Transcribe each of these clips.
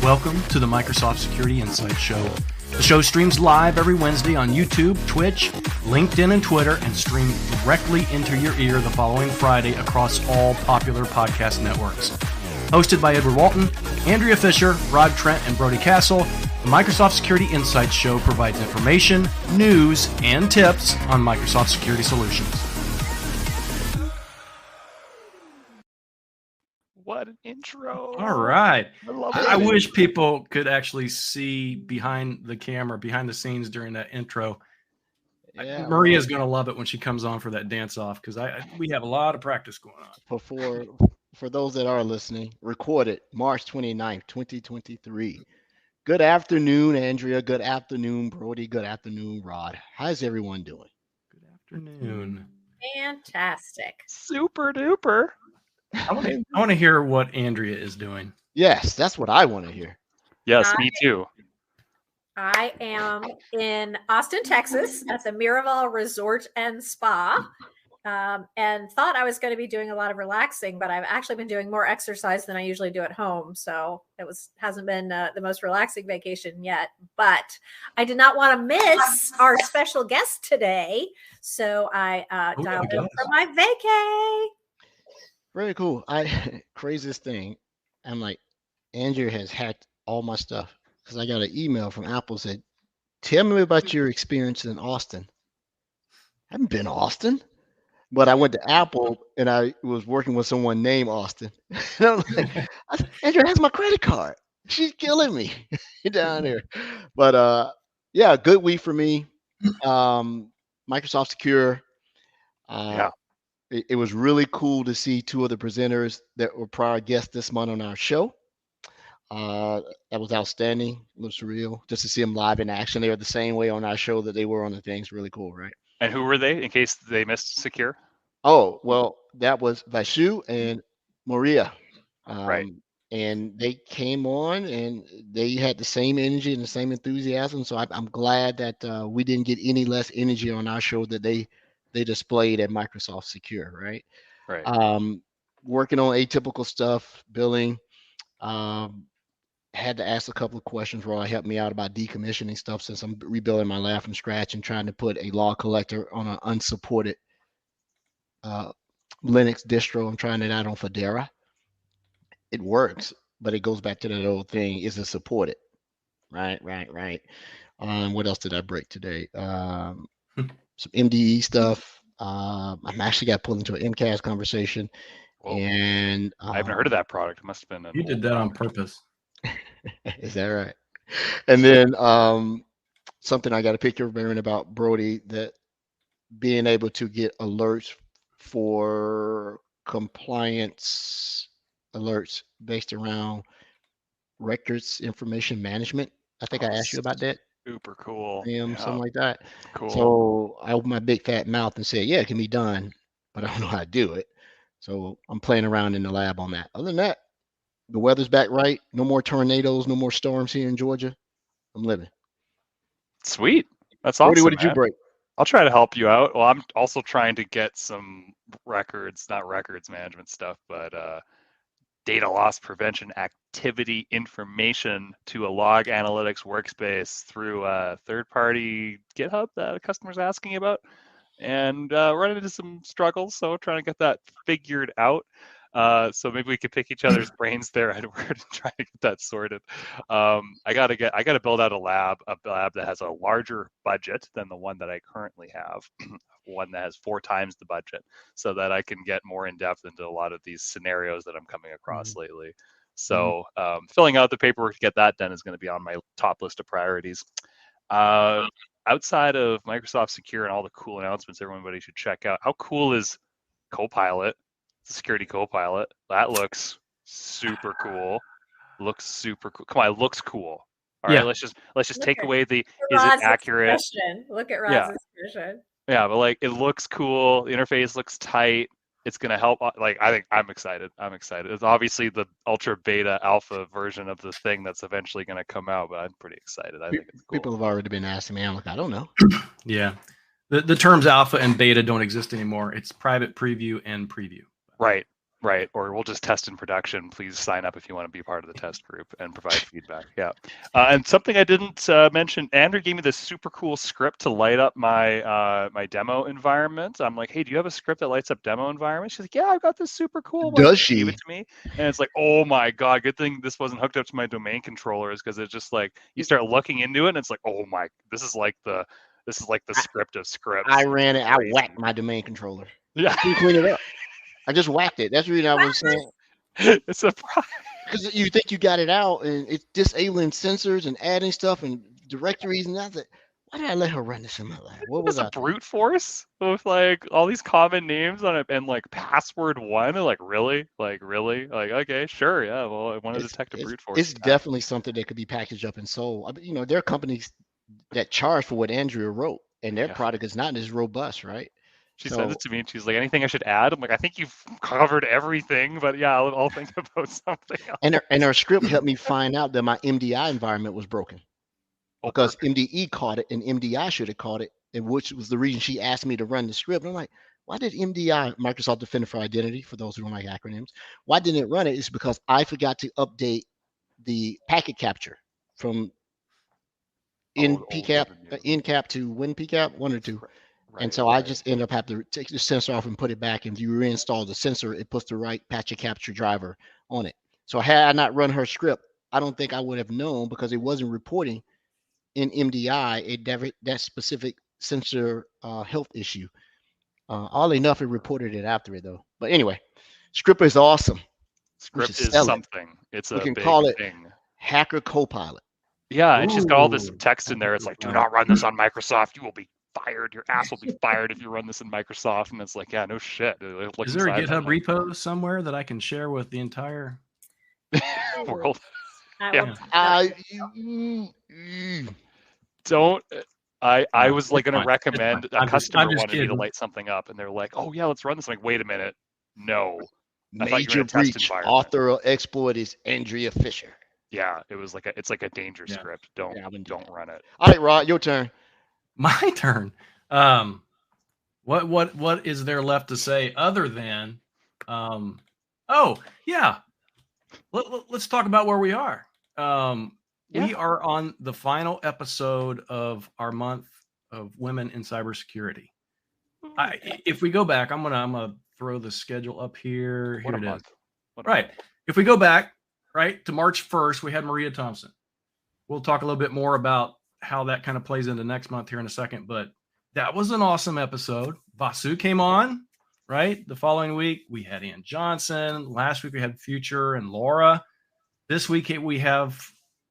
Welcome to the Microsoft Security Insight Show. The show streams live every Wednesday on YouTube, Twitch, LinkedIn, and Twitter, and streamed directly into your ear the following Friday across all popular podcast networks. Hosted by Edward Walton, Andrea Fisher, Rod Trent, and Brody Castle, the Microsoft Security Insight Show provides information, news, and tips on Microsoft security solutions. What an intro. All right. I wish people could actually see behind the camera, behind the scenes during that intro. Yeah, Maria's going to love it when she comes on for that dance off because we have a lot of practice going on. For those that are listening, recorded March 29th, 2023. Good afternoon, Andrea. Good afternoon, Brody. Good afternoon, Rod. How's everyone doing? Good afternoon. Fantastic. Super duper. I want to hear what Andrea is doing. Yes, that's what I want to hear. Yes, me too. I am in Austin, Texas at the Miraval Resort and Spa and thought I was going to be doing a lot of relaxing, but I've actually been doing more exercise than I usually do at home. So it hasn't been the most relaxing vacation yet, but I did not want to miss our special guest today. So I dialed in for my vacay. Very cool. Craziest thing. I'm like, Andrea has hacked all my stuff because I got an email from Apple said, "Tell me about your experience in Austin." I haven't been to Austin, but I went to Apple and I was working with someone named Austin. And I'm like, Andrea has my credit card. She's killing me down there. But yeah, good week for me. Microsoft Secure. Yeah. It was really cool to see two of the presenters that were prior guests this month on our show. That was outstanding. It was surreal just to see them live in action. They were the same way on our show that they were on the things. Really cool, right? And who were they in case they missed Secure? Oh, well, that was Vaishu and Maria. Right. And they came on and they had the same energy and the same enthusiasm. So I'm glad that we didn't get any less energy on our show that they displayed at Microsoft Secure, right? Right. Working on atypical stuff, billing. Had to ask a couple of questions. Roy helped me out about decommissioning stuff since I'm rebuilding my lab from scratch and trying to put a log collector on an unsupported Linux distro. I'm trying it out on Fedora. It works, but it goes back to that old thing. Is it supported? Right. What else did I break today? Some MDE stuff. I'm actually got pulled into an MCAS conversation. Whoa. And I haven't heard of that product. It must have been. You did that on purpose. Is that right? And then something I got to pick your brain about, Brody, that being able to get alerts for compliance alerts based around records information management. I think I asked you about that. Super cool. Something like that. Cool. So I opened my big fat mouth and said, yeah, it can be done, but I don't know how to do it. So I'm playing around in the lab on that. Other than that, the weather's back right. No more tornadoes, no more storms here in Georgia. I'm living. Sweet. That's awesome. Brody, what did you man. break? I'll try to help you out. Well, I'm also trying to get some not records management stuff, but data loss prevention activity information to a log analytics workspace through a third-party GitHub that a customer's asking about, and running into some struggles. So trying to get that figured out. So maybe we could pick each other's brains there, Edward, and try to get that sorted. I gotta build out a lab that has a larger budget than the one that I currently have, one that has 4 times the budget, so that I can get more in depth into a lot of these scenarios that I'm coming across lately. So filling out the paperwork to get that done is going to be on my top list of priorities. Outside of Microsoft Secure and all the cool announcements everybody should check out, how cool is Copilot? Security Copilot. That looks super cool. Looks super cool. Come on, it looks cool. All right, let's just take away the is it accurate? Expression. Look at Rod's expression. Yeah, but like it looks cool. The interface looks tight. It's gonna help. Like I think I'm excited. It's obviously the ultra beta alpha version of the thing that's eventually gonna come out, but I'm pretty excited. I think it's cool. People have already been asking me. I'm like, I don't know. Yeah, the terms alpha and beta don't exist anymore. It's private preview and preview. Right. Right, or we'll just test in production. Please sign up if you want to be part of the test group and provide feedback. Yeah, and something I didn't mention, Andrew gave me this super cool script to light up my my demo environment. I'm like, hey, do you have a script that lights up demo environment? She's like, yeah, I've got this super cool one. Does She gave she? it to me, and it's like, oh my god, good thing this wasn't hooked up to my domain controllers, because it's just like you start looking into it, and it's like, oh my, this is like the script of scripts. I ran it. I Crazy. whacked my domain controller. Yeah, I couldn't clean it up. I just whacked it. That's the reason I was saying. it's a Because you think you got it out, and it's disabling sensors and adding stuff and directories and that. Why did I let her run this in my lab? What was a I? brute force with like all these common names on it and like password one. Like really, like okay, sure, yeah. Well, I want to detect a brute force. It's definitely something that could be packaged up and sold. I mean, you know, there are companies that charge for what Andrea wrote, and their product is not as robust, right? She sends it to me and she's like, anything I should add? I'm like, I think you've covered everything, but yeah, I'll think about something else. And her script helped me find out that my MDI environment was broken because MDE caught it and MDI should have caught it, and which was the reason she asked me to run the script. And I'm like, why did MDI, Microsoft Defender for Identity, for those who don't like acronyms, why didn't it run it? It's because I forgot to update the packet capture from NCAP to WinPCAP, one or two. Right, and so I just end up having to take the sensor off and put it back. And if you reinstall the sensor, it puts the right packet capture driver on it. So had I not run her script, I don't think I would have known, because it wasn't reporting in MDI that specific sensor health issue. Oddly enough, it reported it after it though. But anyway, script is awesome. Script is something. It's a big call it thing. Hacker Copilot. Yeah, and she's got all this text in there. It's like, do not run this on Microsoft. You will be fired. Your ass will be fired if you run this in Microsoft. And it's like, yeah, no shit. Is there a GitHub repo somewhere that I can share with the entire world? Don't. I was like going to recommend a customer wanted me to light something up, and they're like, oh yeah, let's run this. I'm like, wait a minute, no. Major breach. Author of exploit is Andrea Fisher. Yeah, it was like it's like a danger script. Don't run it. All right, Rod, your turn. My turn. What is there left to say other than, oh yeah, let's talk about where we are. We are on the final episode of our month of women in cybersecurity. If we go back, I'm gonna throw the schedule up here. Here it is. Right. If we go back to March 1st, we had Maria Thompson. We'll talk a little bit more about how that kind of plays into next month here in a second, but that was an awesome episode. Vasu came on, right? The following week, we had Ann Johnson. Last week, we had Future and Laura. This week, we have,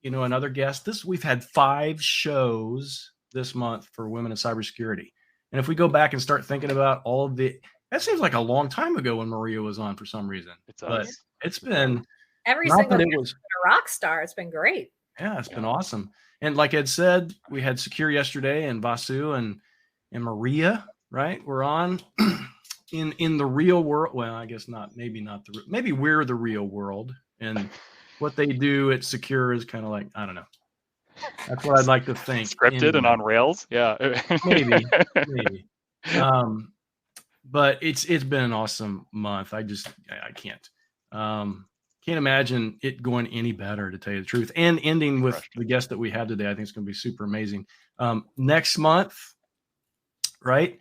another guest. We've had 5 shows this month for women in cybersecurity. And if we go back and start thinking about all of that seems like a long time ago when Maria was on for some reason. But it's been every single day was a rock star. It's been great. Yeah, it's been awesome. And like Ed said, we had Secure yesterday, and Vasu and Maria, right? We're on in the real world. Well, I guess not. Maybe we're the real world, and what they do at Secure is kind of like, I don't know. That's what I'd like to think. Scripted and on rails, yeah. maybe. But it's been an awesome month. I can't imagine it going any better, to tell you the truth. And ending with the guest that we had today, I think it's going to be super amazing. Next month, right,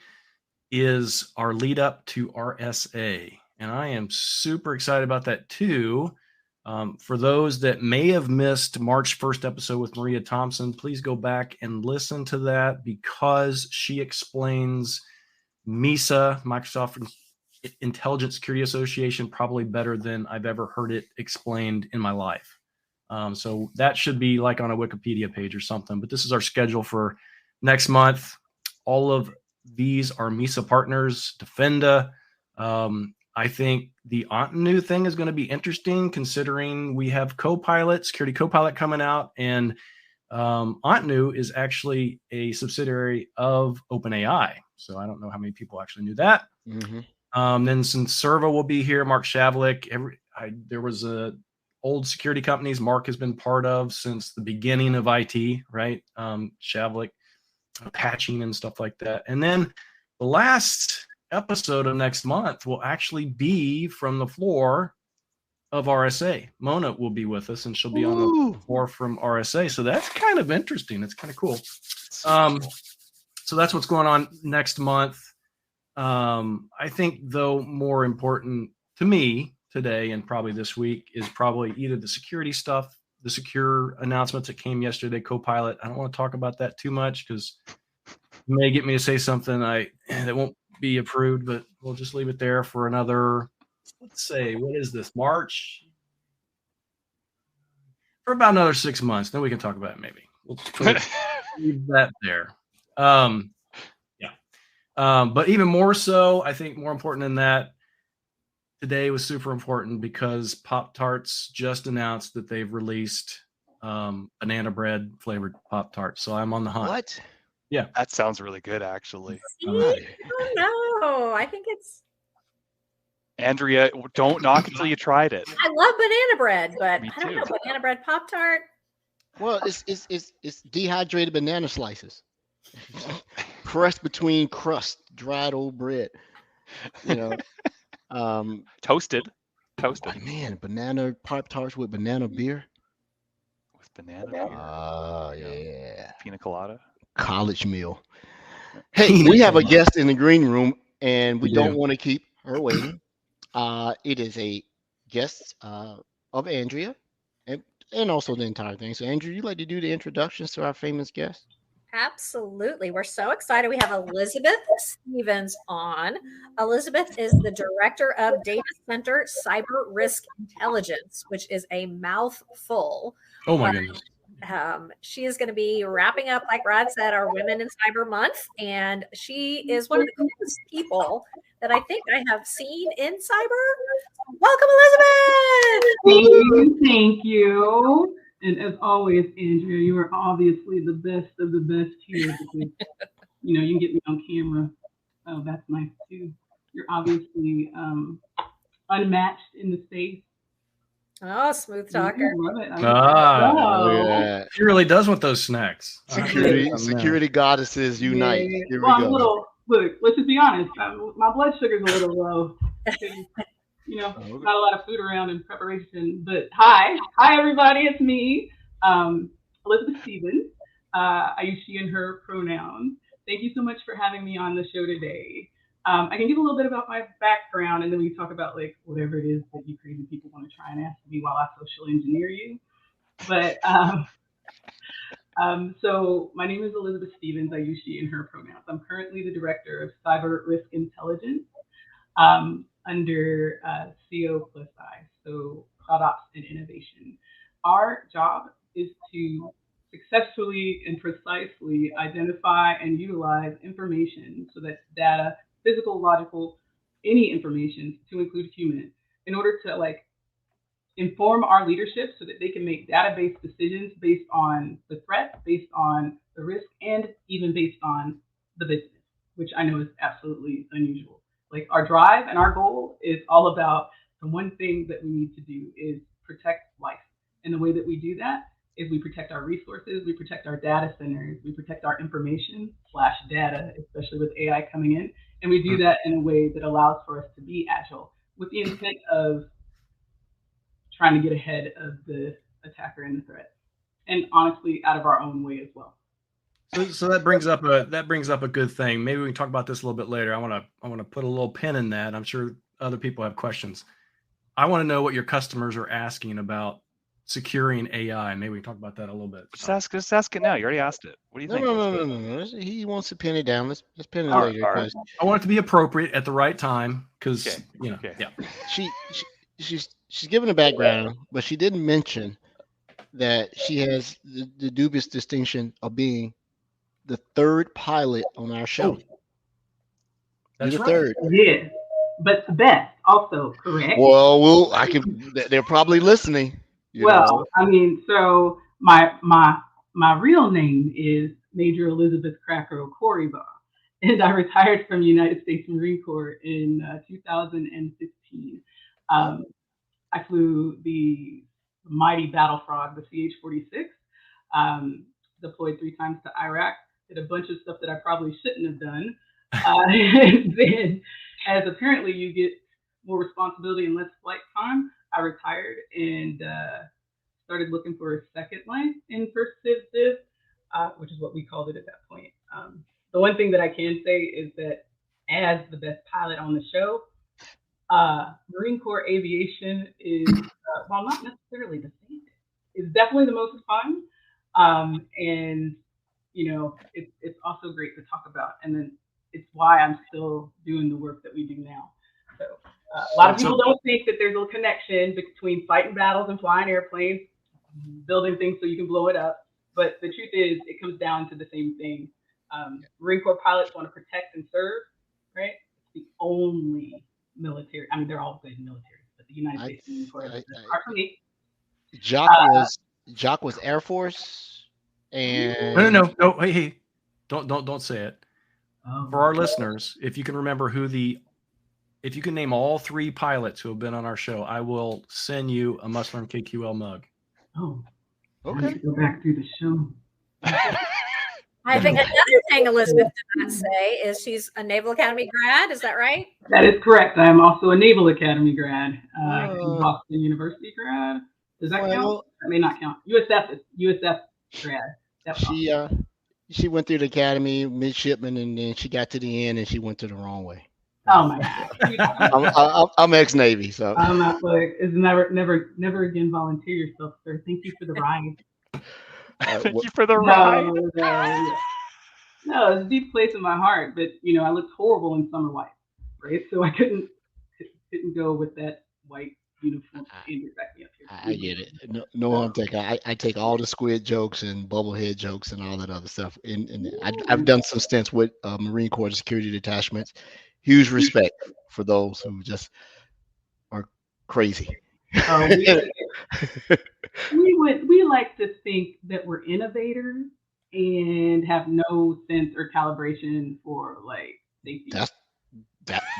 is our lead up to RSA. And I am super excited about that too. For those that may have missed March 1st episode with Maria Thompson, please go back and listen to that, because she explains MISA, Microsoft Intelligence Security Association, probably better than I've ever heard it explained in my life. So that should be like on a Wikipedia page or something. But this is our schedule for next month. All of these are MISA partners, Defenda. I think the Ontanu thing is going to be interesting, considering we have Copilot, Security Copilot coming out, and Ontanu is actually a subsidiary of OpenAI. So I don't know how many people actually knew that. Mm-hmm. Then since Servo will be here, Mark Shavlik, there was a old security companies Mark has been part of since the beginning of IT, right? Shavlik, patching and stuff like that. And then the last episode of next month will actually be from the floor of RSA. Mona will be with us, and she'll be on the floor from RSA. So that's kind of interesting. It's kind of cool. So that's what's going on next month. I think, though, more important to me today and probably this week is probably either the security stuff, the secure announcements that came yesterday, Copilot. I don't want to talk about that too much because you may get me to say something that won't be approved, but we'll just leave it there for another, let's say, what is this, March? For about another 6 months. Then we can talk about it maybe. We'll leave that there. But even more so, I think more important than that, today was super important because Pop-Tarts just announced that they've released banana bread flavored Pop-Tarts. So I'm on the hunt. What? Yeah. That sounds really good, actually. No, I think it's... Andrea, don't knock until you tried it. I love banana bread, but I don't know, banana bread Pop-Tart. Well, it's dehydrated banana slices. Pressed between crust, dried old bread. Toasted. Oh, man, banana Pop-Tarts with banana beer. With banana beer. Yeah. Pina colada. College meal. Hey, we have a guest in the green room, and we don't want to keep her waiting. It is a guest of Andrea, and also the entire thing. So, Andrea, you like to do the introductions to our famous guest? Absolutely. We're so excited. We have Elizabeth Stevens on. Elizabeth is the director of Data Center Cyber Risk Intelligence, which is a mouthful. Oh, my goodness. She is going to be wrapping up, like Rod said, our Women in Cyber Month. And she is one of the coolest people that I think I have seen in cyber. Welcome, Elizabeth! Thank you. And as always, Andrea, you are obviously the best of the best here. Because, you can get me on camera. Oh, that's nice too. You're obviously unmatched in the space. Oh, smooth talker. Yeah. She really does want those snacks. Security goddesses unite. Yeah. Here we go. Look, let's just be honest. My blood sugar's a little low. Not a lot of food around in preparation. But hi everybody, it's me, Elizabeth Stevens. I use she and her pronouns. Thank you so much for having me on the show today. I can give a little bit about my background, and then we can talk about like whatever it is that you crazy people want to try and ask me while I social engineer you. But so my name is Elizabeth Stevens. I use she and her pronouns. I'm currently the director of Cyber Risk Intelligence under CO+I, so Product and Innovation. Our job is to successfully and precisely identify and utilize information, so that's data, physical, logical, any information to include human, in order to inform our leadership so that they can make data-based decisions based on the threat, based on the risk, and even based on the business, which I know is absolutely unusual. Like, our drive and our goal is all about the one thing that we need to do is protect life. And the way that we do that is we protect our resources, we protect our data centers, we protect our information/data, especially with AI coming in. And we do that in a way that allows for us to be agile with the intent of trying to get ahead of the attacker and the threat. And honestly, out of our own way as well. So that brings up a good thing. Maybe we can talk about this a little bit later. I want to put a little pin in that. I'm sure other people have questions. I want to know what your customers are asking about securing AI. Maybe we can talk about that a little bit. Just ask it now. You already asked it. What do you think? No. He wants to pin it down. Let's pin it later. Right. I want it to be appropriate at the right time because yeah. She's given a background, but she didn't mention that she has the dubious distinction of being the third pilot on our show. That's right. Third. Yeah, but the best also, correct? Well, they're probably listening. I mean, so my real name is Major Elizabeth Cracker Okoriba, and I retired from the United States Marine Corps in 2015. I flew the mighty battle frog, the CH-46, deployed 3 times to Iraq, did a bunch of stuff that I probably shouldn't have done. And then, as apparently you get more responsibility and less flight time, I retired and started looking for a second life in first civ, which is what we called it at that point. The one thing that I can say is that as the best pilot on the show, Marine Corps aviation is, while not necessarily the same, is definitely the most fun. And it's also great to talk about. And then it's why I'm still doing the work that we do now. So a lot of people don't think that there's a connection between fighting battles and flying airplanes, building things so you can blow it up. But the truth is, it comes down to the same thing. Marine Corps pilots want to protect and serve, right? It's the only military. I mean, they're all good military, but the United States Marine Corps is hard for me. Jock was Air Force, and no. Hey, don't say it. For our listeners, if you can remember if you can name all 3 pilots who have been on our show, I will send you a Must Learn KQL mug. Oh, okay. Go back through the show. I think another thing Elizabeth did not say is she's a Naval Academy grad. Is that right? That is correct. I am also a Naval Academy grad, Boston University grad. Does that count? That may not count. USF grad. She went through the academy midshipman, and then she got to the end and she went to the wrong way. Oh my God! I'm ex-Navy, so I'm not like it's never again volunteer yourself, sir. Thank you for the ride. Thank you for the ride. No, it's a deep place in my heart, but I looked horrible in summer white, right? So I couldn't go with that white uniform. Back me up here. I get it. No, I'm taking. I take all the squid jokes and bubblehead jokes and all that other stuff. And I've done some stints with Marine Corps security detachments. Huge respect for those who just are crazy. We like to think that we're innovators and have no sense or calibration for like safety.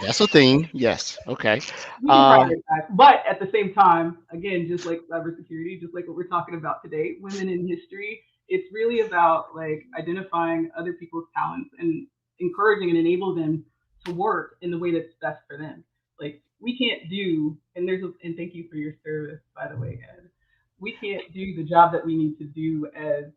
That's a thing. Yes. Okay. But at the same time, again, just like cybersecurity, just like what we're talking about today, women in history, it's really about like identifying other people's talents and encouraging and enable them to work in the way that's best for them. Like we can't do, and thank you for your service, by the way, Ed. We can't do the job that we need to do as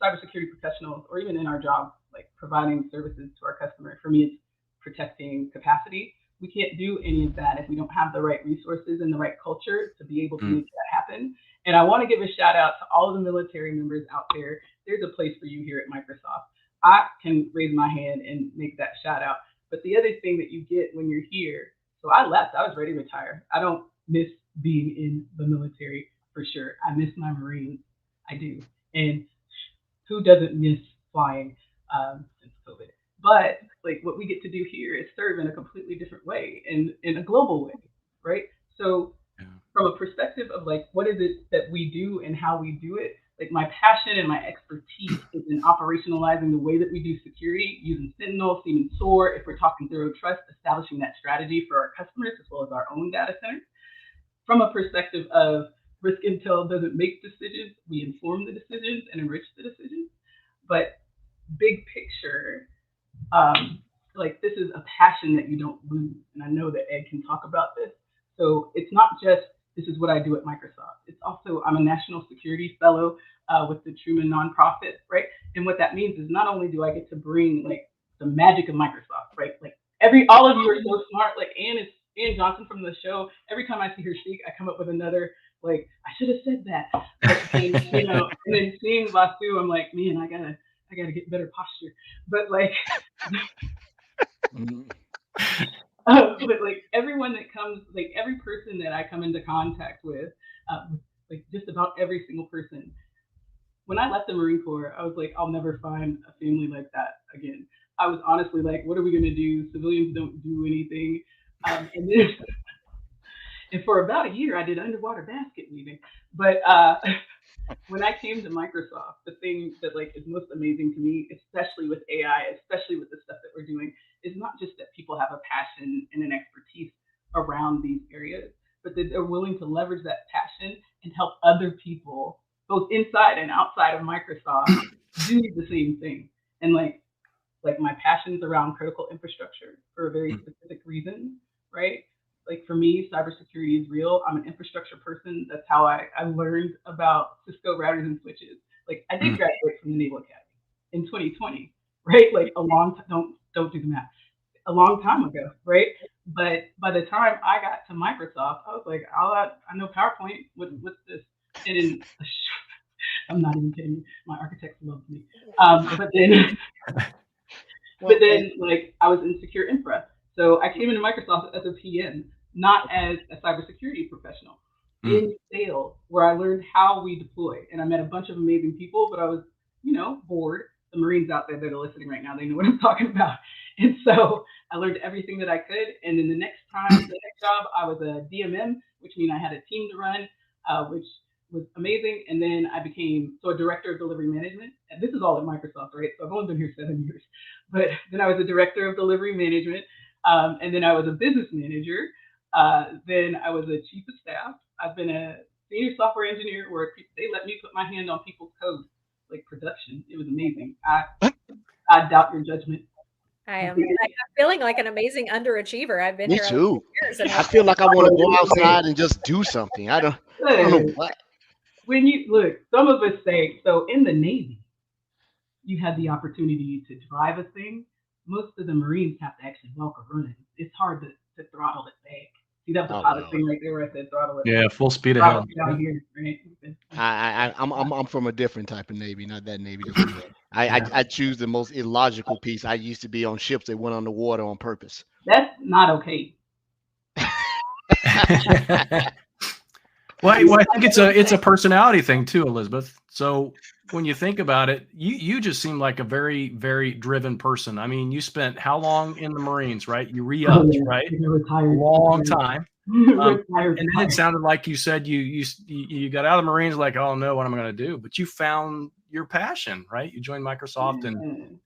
cybersecurity professionals, or even in our job, like providing services to our customer. For me, it's protecting capacity. We can't do any of that if we don't have the right resources and the right culture to be able to make that happen. And I want to give a shout out to all of the military members out there. There's a place for you here at Microsoft. I can raise my hand and make that shout out. But the other thing that you get when you're here, so I left, I was ready to retire. I don't miss being in the military for sure. I miss my Marines. I do. And who doesn't miss flying since COVID? But like what we get to do here is serve in a completely different way and in a global way, right? So from a perspective of like, what is it that we do and how we do it? Like my passion and my expertise is in operationalizing the way that we do security using Sentinel, Siemens SOAR. If we're talking Zero Trust, establishing that strategy for our customers as well as our own data centers. From a perspective of risk intel doesn't make decisions, we inform the decisions and enrich the decisions. But big picture, like this is a passion that you don't lose. And I know that Ed can talk about this. So it's not just, this is what I do at Microsoft. It's also, I'm a national security fellow with the Truman nonprofit, right? And what that means is not only do I get to bring like the magic of Microsoft, right? Like all of you are so smart. Like Ann Johnson from the show, every time I see her speak, I come up with another, like, I should have said that. And then seeing Vasu, I'm like, man, I gotta get better posture. But like, but like everyone that comes, like every person that I come into contact with, like just about every single person. When I left the Marine Corps, I was like, I'll never find a family like that again. I was honestly like, what are we gonna do? Civilians don't do anything. And then, and for about a year, I did underwater basket weaving. But when I came to Microsoft, the thing that like is most amazing to me, especially with AI, especially with the stuff that we're doing, is not just that people have a passion and an expertise around these areas, but that they're willing to leverage that passion and help other people, both inside and outside of Microsoft, do the same thing. And like, like my passions around critical infrastructure for a very specific reason, right? Like for me, cybersecurity is real. I'm an infrastructure person. That's how I learned about Cisco routers and switches. Like I did graduate from the Naval Academy in 2020, right? Like a long time. Don't do the math. A long time ago, right? But by the time I got to Microsoft, I was like, I know PowerPoint. What's this? And then I'm not even kidding you. My architects love me. But then But then, like, I was in secure infra. So I came into Microsoft as a PM, not as a cybersecurity professional, in sales, where I learned how we deploy. And I met a bunch of amazing people, but I was, bored. The Marines out there that are listening right now, they know what I'm talking about. And so I learned everything that I could. And then the next job, I was a DMM, which means I had a team to run, which was amazing. And then I became a director of delivery management. And this is all at Microsoft, right? So I've only been here 7 years. But then I was a director of delivery management. And then I was a business manager. Then I was a chief of staff. I've been a senior software engineer where they let me put my hand on people's code, like production. It was amazing. I doubt your judgment. I'm feeling like an amazing underachiever. I've been Me here too. years and I feel like I want to go outside and just do something. I don't know what. When you look, some of us say, so in the Navy, you had the opportunity to drive a thing. Most of the Marines have to actually walk or run it. It's hard to throttle it back. See, that's the pilot thing right there where I said throttle it. Yeah, full speed ahead. Down here, right? I'm from a different type of Navy, not that Navy. I choose the most illogical piece. I used to be on ships that went underwater on purpose. That's not okay. Well, I think it's a personality thing too, Elizabeth. So when you think about it, you just seem like a very, very driven person. I mean, you spent how long in the Marines, right? You re-upped, right? Retired. Long time. And then it sounded like you said you got out of the Marines like, oh no, what am I going to do? But you found your passion, right? You joined Microsoft and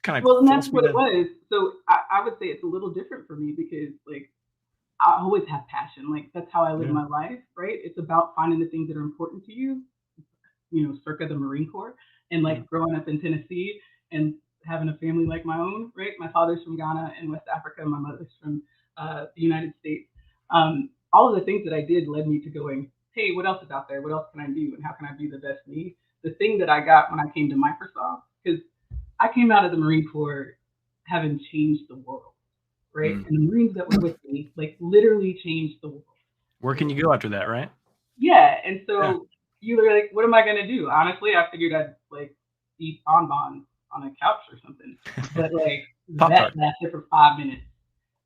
kind of. Well, and that's what it was. So I would say it's a little different for me because like I always have passion. Like that's how I live my life, right? It's about finding the things that are important to you, circa the Marine Corps, and like growing up in Tennessee and having a family like my own, right? My father's from Ghana and West Africa. My mother's from the United States. All of the things that I did led me to going, hey, what else is out there? What else can I do? And how can I be the best me? The thing that I got when I came to Microsoft, because I came out of the Marine Corps having changed the world, right? And the Marines that were with me, like literally changed the world. Where can you go after that, right? Yeah. And so you were like, what am I going to do? Honestly, I figured I'd like eat bonbons on a couch or something. But like that lasted for 5 minutes.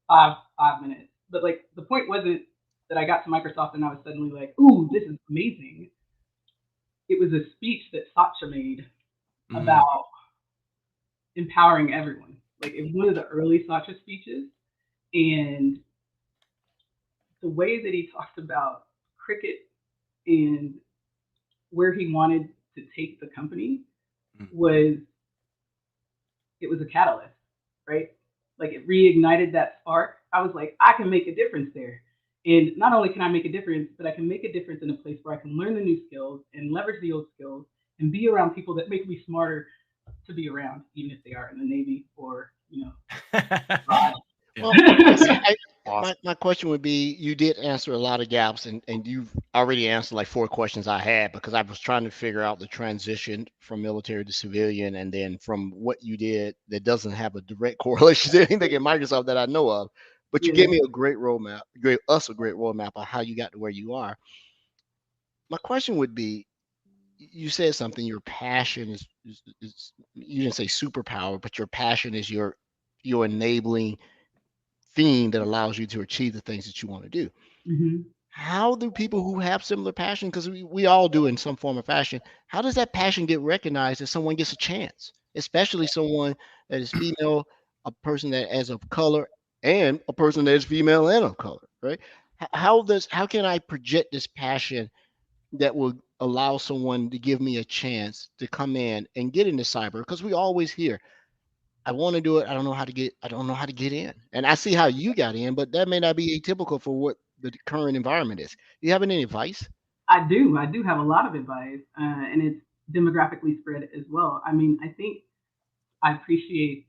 Five minutes. But like the point wasn't that I got to Microsoft and I was suddenly like, ooh, this is amazing. It was a speech that Satya made about empowering everyone. Like it was one of the early Satya speeches. And the way that he talked about cricket and where he wanted to take the company was a catalyst, right? Like it reignited that spark. I was like, I can make a difference there. And not only can I make a difference, but I can make a difference in a place where I can learn the new skills and leverage the old skills and be around people that make me smarter to be around, even if they are in the Navy or, Well, my question would be, you did answer a lot of gaps and you've already answered like 4 questions I had because I was trying to figure out the transition from military to civilian and then from what you did that doesn't have a direct correlation to anything in Microsoft that I know of. But you gave me a great roadmap, gave us a great roadmap of how you got to where you are. My question would be, you said something, your passion is you didn't say superpower, but your passion is your enabling theme that allows you to achieve the things that you want to do. How do people who have similar passion, because we all do in some form of fashion, how does that passion get recognized if someone gets a chance, especially someone that is female, a person that is of color, and a person that is female and of color, right? How can I project this passion that will allow someone to give me a chance to come in and get into cyber? Because we always hear, I want to do it. I don't know how to get in. And I see how you got in, but that may not be atypical for what the current environment is. Do you have any advice? I do have a lot of advice, and it's demographically spread as well. I mean, I think I appreciate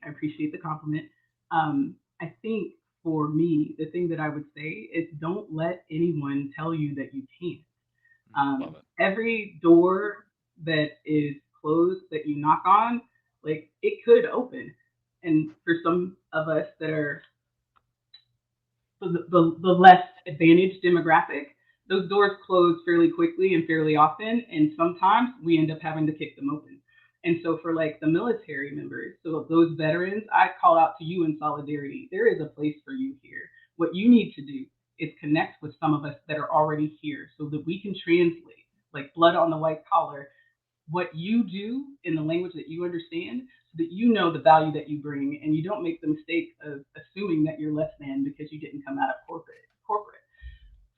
the compliment. I think for me, the thing that I would say is don't let anyone tell you that you can't. Love it. Every door that is closed that you knock on, like it could open. And for some of us that are the less advantaged demographic, those doors close fairly quickly and fairly often, and sometimes we end up having to kick them open. And so for like the military members, so those veterans, I call out to you in solidarity. There is a place for you here. What you need to do is connect with some of us that are already here so that we can translate, like blood on the white collar, what you do in the language that you understand so that you know the value that you bring and you don't make the mistake of assuming that you're less than because you didn't come out of corporate.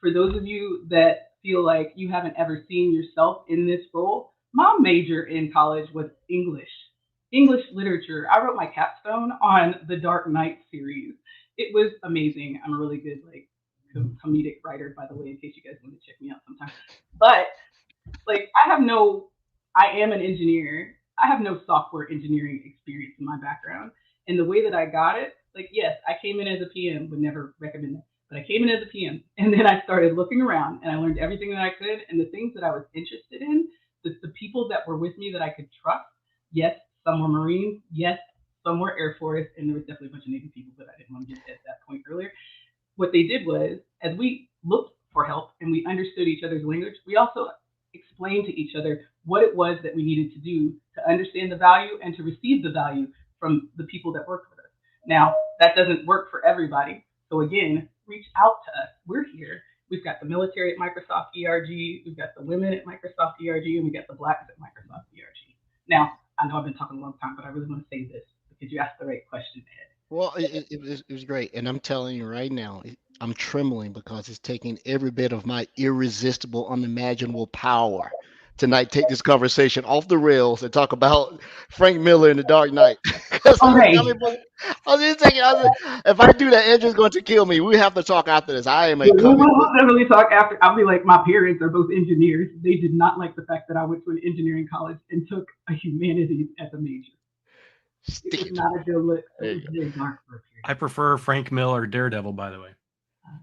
For those of you that feel like you haven't ever seen yourself in this role, my major in college was English literature. I wrote my capstone on the Dark Knight series. It was amazing. I'm a really good like comedic writer, by the way, in case you guys want to check me out sometime. But like I am an engineer. I have no software engineering experience in my background. And the way that I got it, like, yes, I came in as a PM, would never recommend that. But I came in as a PM and then I started looking around and I learned everything that I could. And the things that I was interested in, the people that were with me that I could trust, yes, some were Marines, yes, some were Air Force, and there was definitely a bunch of Navy people, but I didn't want to get at that point earlier. What they did was, as we looked for help and we understood each other's language, we also explained to each other what it was that we needed to do to understand the value and to receive the value from the people that worked with us. Now, that doesn't work for everybody. So again, reach out to us. We're here. We've got the military at Microsoft ERG. We've got the women at Microsoft ERG, and we got the blacks at Microsoft ERG. Now, I know I've been talking a long time, but I really want to say this because you asked the right question, Ed. Well, it was great. And I'm telling you right now, I'm trembling because it's taking every bit of my irresistible, unimaginable power tonight. Take this conversation off the rails and talk about Frank Miller in The Dark Knight. 'Cause Okay. I was just thinking, if I do that, Andrew's going to kill me. We have to talk after this. I am a comic book. We'll definitely talk after. I'll be like, my parents are both engineers. They did not like the fact that I went to an engineering college and took a humanities as a major. It was not a good look. It was very dark for a period. I prefer Frank Miller Daredevil, by the way.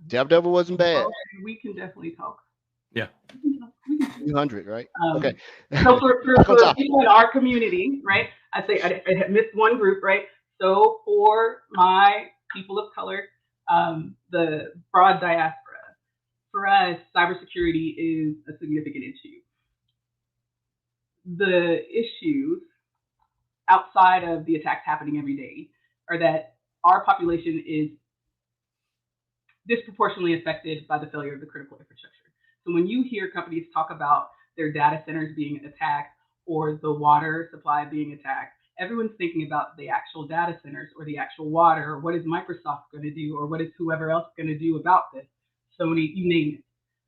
Daredevil wasn't bad. We can definitely talk. Yeah. 200, right? Okay. So for people in our community, right? I say I had missed one group, right? So for my people of color, the broad diaspora, for us, cybersecurity is a significant issue. The issues outside of the attacks happening every day are that our population is disproportionately affected by the failure of the critical infrastructure. So when you hear companies talk about their data centers being attacked or the water supply being attacked, everyone's thinking about the actual data centers or the actual water, or what is Microsoft going to do, or what is whoever else going to do about this. Sony, you name it.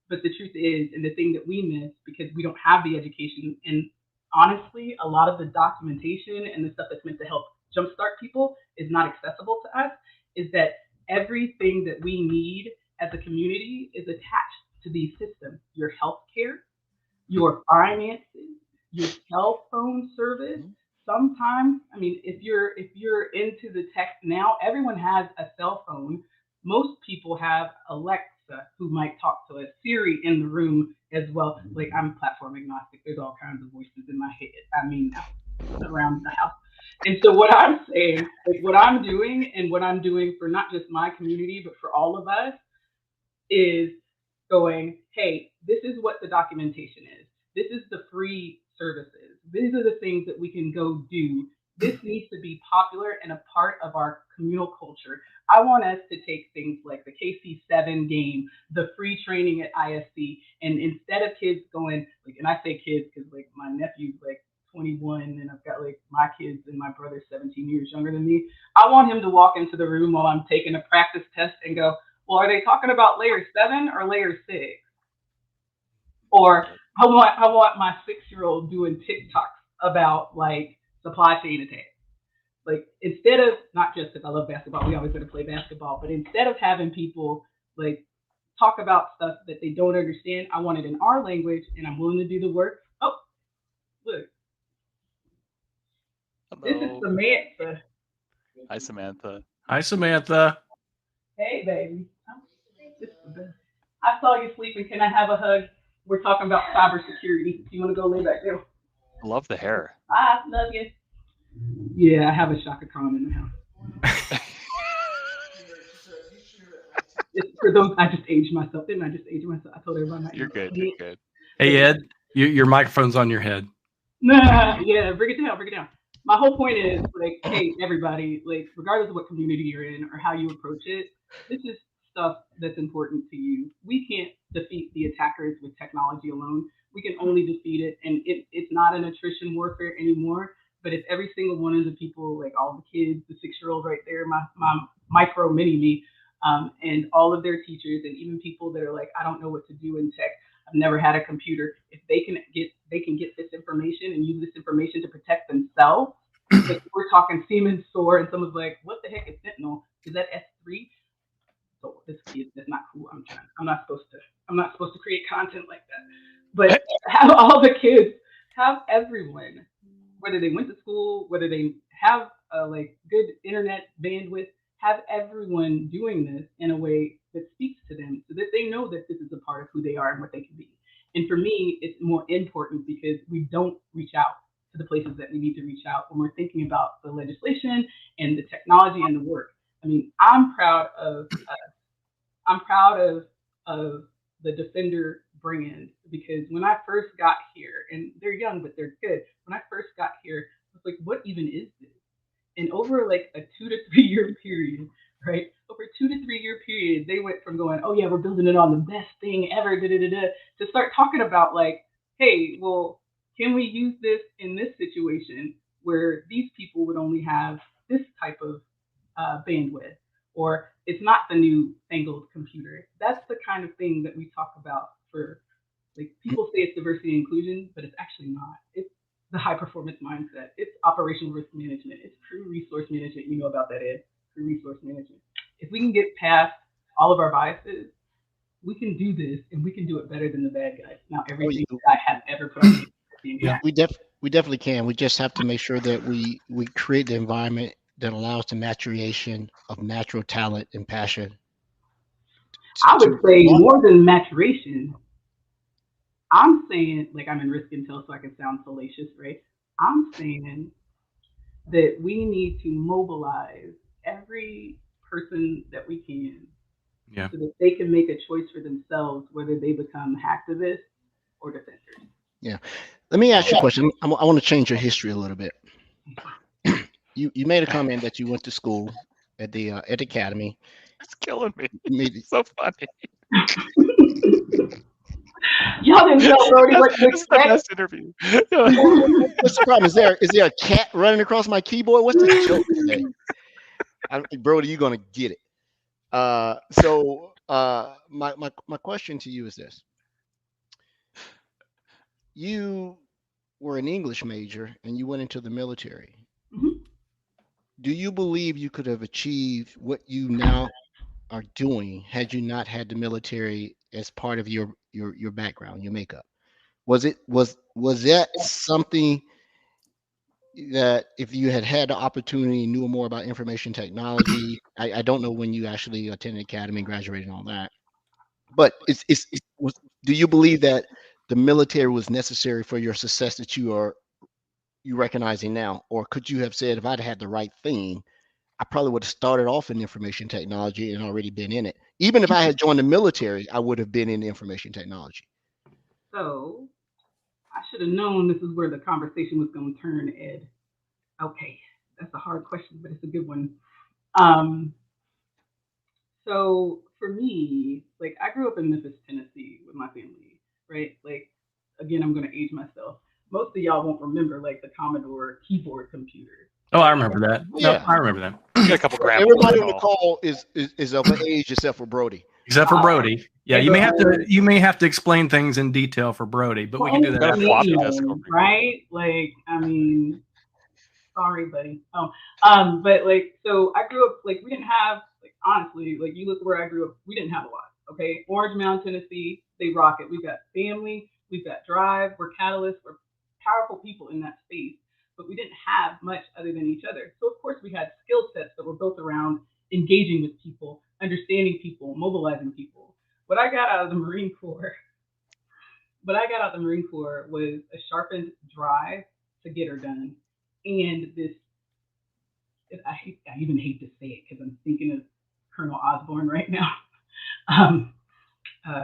But the truth is, and the thing that we miss because we don't have the education, and honestly, a lot of the documentation and the stuff that's meant to help jumpstart people is not accessible to us, is that everything that we need as a community is attached to these systems. Your healthcare, your finances, your cell phone service. Sometimes, I mean, if you're into the tech now, everyone has a cell phone. Most people have Alexa, who might talk to us, Siri in the room as well. Like, I'm platform agnostic. There's all kinds of voices in my head. I mean, around the house. And so what I'm saying, like what I'm doing and what I'm doing for not just my community, but for all of us is going, hey, this is what the documentation is. This is the free services. These are the things that we can go do. This needs to be popular and a part of our communal culture. I want us to take things like the KC7 game, the free training at ISC, and instead of kids going, like, and I say kids because like my nephew's like 21 and I've got like my kids and my brother's 17 years younger than me. I want him to walk into the room while I'm taking a practice test and go, well, are they talking about layer 7 or layer 6? Or I want my 6-year-old doing TikToks about like supply chain attacks. Like instead of, not just because I love basketball, we always going to play basketball, but instead of having people like talk about stuff that they don't understand, I want it in our language and I'm willing to do the work. Oh, look. This is Samantha. Hi, Samantha. Hi, Samantha. Hey, baby. This is the best. I saw you sleeping. Can I have a hug? We're talking about cybersecurity. You want to go lay back there? I love the hair. I love you. Yeah, I have a Shaka Khan in the house. For those, I just aged myself. Didn't I just age myself? I told everybody. You're good. You're good. Hey, Ed, your microphone's on your head. Nah, yeah, bring it down, bring it down. My whole point is like, hey, everybody, like, regardless of what community you're in or how you approach it, this is stuff that's important to you. We can't defeat the attackers with technology alone. We can only defeat it, and it's not an attrition warfare anymore. But if every single one of the people, like all the kids, the 6-year-old right there, my micro mini me, and all of their teachers, and even people that are like, I don't know what to do in tech. I've never had a computer. If they can get this information and use this information to protect themselves. Like we're talking Siemens SOAR, and someone's like, "What the heck is Sentinel? Is that S3?" So this kid, that's not cool. I'm not supposed to create content like that. But have all the kids, have everyone, whether they went to school, whether they have like good internet bandwidth, have everyone doing this in a way that speaks to them so that they know that this is a part of who they are and what they can be. And for me, it's more important because we don't reach out to the places that we need to reach out when we're thinking about the legislation and the technology and the work. I mean, I'm proud of the Defender brand because when I first got here, and they're young but they're good. When I first got here, I was like, what even is this? And over like a 2 to 3 year period, right? Over a 2 to 3 year period, they went from going, oh yeah, we're building it on the best thing ever, to start talking about like, hey, well, can we use this in this situation where these people would only have this type of bandwidth, or it's not the new fangled computer. That's the kind of thing that we talk about for, like, people say it's diversity and inclusion, but it's actually not. It's the high performance mindset. It's operational risk management. It's true resource management. You know about that, Ed. True resource management. If we can get past all of our biases, we can do this, and we can do it better than the bad guys. Not everything I have ever put on. Yeah, we definitely can. We just have to make sure that we create the environment that allows the maturation of natural talent and passion. I would say more than maturation. I'm saying, like, I'm in risk intel, so I can sound salacious, right? I'm saying that we need to mobilize every person that we can, so that they can make a choice for themselves, whether they become hacktivists or defenders. Yeah. Let me ask you a question. I want to change your history a little bit. You made a comment that you went to school at the academy. It's killing me. It's so funny. Y'all didn't tell Brody what to expect. The best interview. What's the problem? Is there a cat running across my keyboard? What's the joke today? Brody, you're gonna get it. So my question to you is this: you were an English major and you went into the military. Mm-hmm. Do you believe you could have achieved what you now are doing had you not had the military as part of your background, your makeup? Was that something that if you had the opportunity, knew more about information technology? I don't know when you actually attended academy and graduated and all that, but do you believe that the military was necessary for your success that you recognizing now? Or could you have said, if I'd had the right thing, I probably would have started off in information technology and already been in it? Even if I had joined the military, I would have been in information technology. So I should have known this is where the conversation was going to turn, Ed. Okay, that's a hard question, but it's a good one. So for me, like, I grew up in Memphis, Tennessee with my family, right? Like, again, I'm going to age myself. Most of y'all won't remember, like, the Commodore keyboard computer. Oh, I remember that. Yeah, no, I remember that. Got a couple grandmas. Everybody on the call is of age except for Brody. Except for Brody. Yeah, you may have to explain things in detail for Brody, but we can do that after. Right? Like, I mean, sorry, buddy. But like, so I grew up, like, we didn't have, like, honestly, like, you look where I grew up, we didn't have a lot. Okay, Orange Mountain, Tennessee, they rock it. We've got family, we've got drive, we're catalysts, we're powerful people in that space. but we didn't have much other than each other. So of course we had skill sets that were built around engaging with people, understanding people, mobilizing people. What I got out of the Marine Corps was a sharpened drive to get her done, and this. I even hate to say it because I'm thinking of Colonel Osborne right now,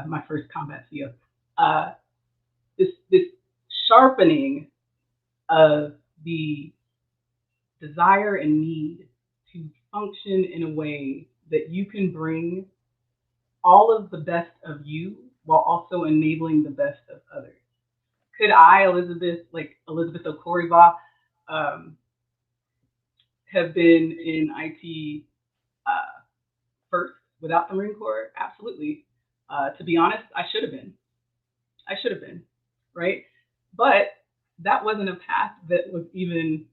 my first combat CO. This sharpening of the desire and need to function in a way that you can bring all of the best of you while also enabling the best of others. Could I, Elizabeth Okorigba, have been in IT first without the Marine Corps? Absolutely. To be honest, I should have been, right? But that wasn't a path that was even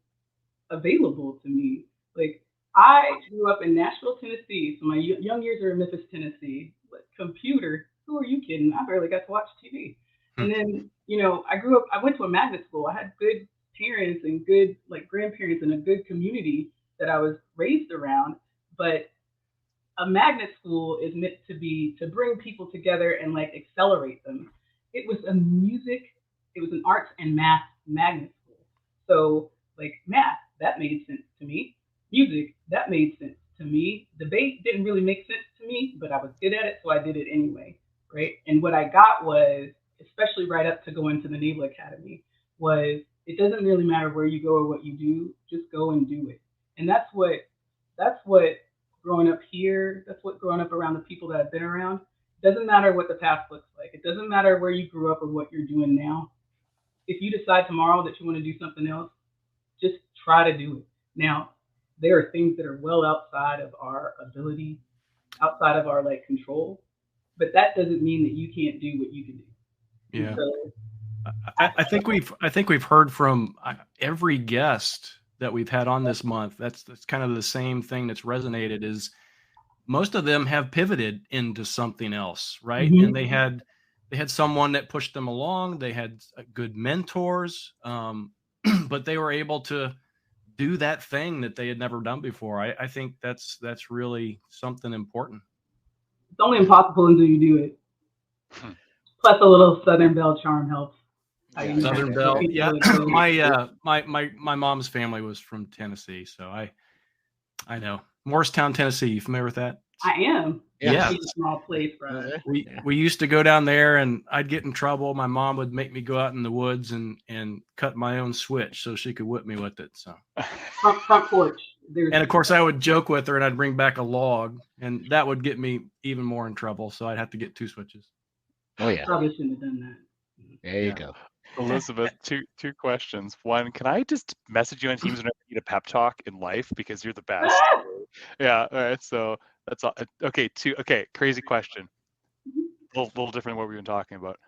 available to me. Like, I grew up in Nashville, Tennessee, so my young years are in Memphis, Tennessee. But computer, who are you kidding? I barely got to watch TV. And then, I went to a magnet school. I had good parents and good grandparents and a good community that I was raised around. But a magnet school is meant to bring people together and accelerate them. It was an arts and math magnet school. So math, that made sense to me. Music, that made sense to me. Debate didn't really make sense to me, but I was good at it, so I did it anyway, right? And what I got was, especially right up to going to the Naval Academy, was it doesn't really matter where you go or what you do, just go and do it. And that's what growing up here, that's what growing up around the people that I've been around, it doesn't matter what the past looks like. It doesn't matter where you grew up or what you're doing now. If you decide tomorrow that you want to do something else, just try to do it. Now, there are things that are well outside of our ability, outside of our control, but that doesn't mean that you can't do what you can do. Yeah. So, I think we've heard from every guest that we've had on this month. That's kind of the same thing that's resonated, is most of them have pivoted into something else, right? Mm-hmm. And they had someone that pushed them along. They had good mentors, but they were able to do that thing that they had never done before. I think that's really something important. It's only impossible until you do it. Plus a little Southern Belle charm helps. Southern Belle, yeah. My mom's family was from Tennessee, so I know Morristown, Tennessee. You familiar with that? I am. Yeah. It's a small place, bro. We used to go down there, and I'd get in trouble. My mom would make me go out in the woods and cut my own switch so she could whip me with it. So front porch. And of course, I would joke with her, and I'd bring back a log, and that would get me even more in trouble. So I'd have to get 2 switches. Oh yeah. Probably shouldn't have done that. There you go. Elizabeth, two questions. One, can I just message you on Teams whenever you need a pep talk in life, because you're the best? Yeah. All right. So that's all. Okay. Okay. Crazy question. A little different than what we've been talking about.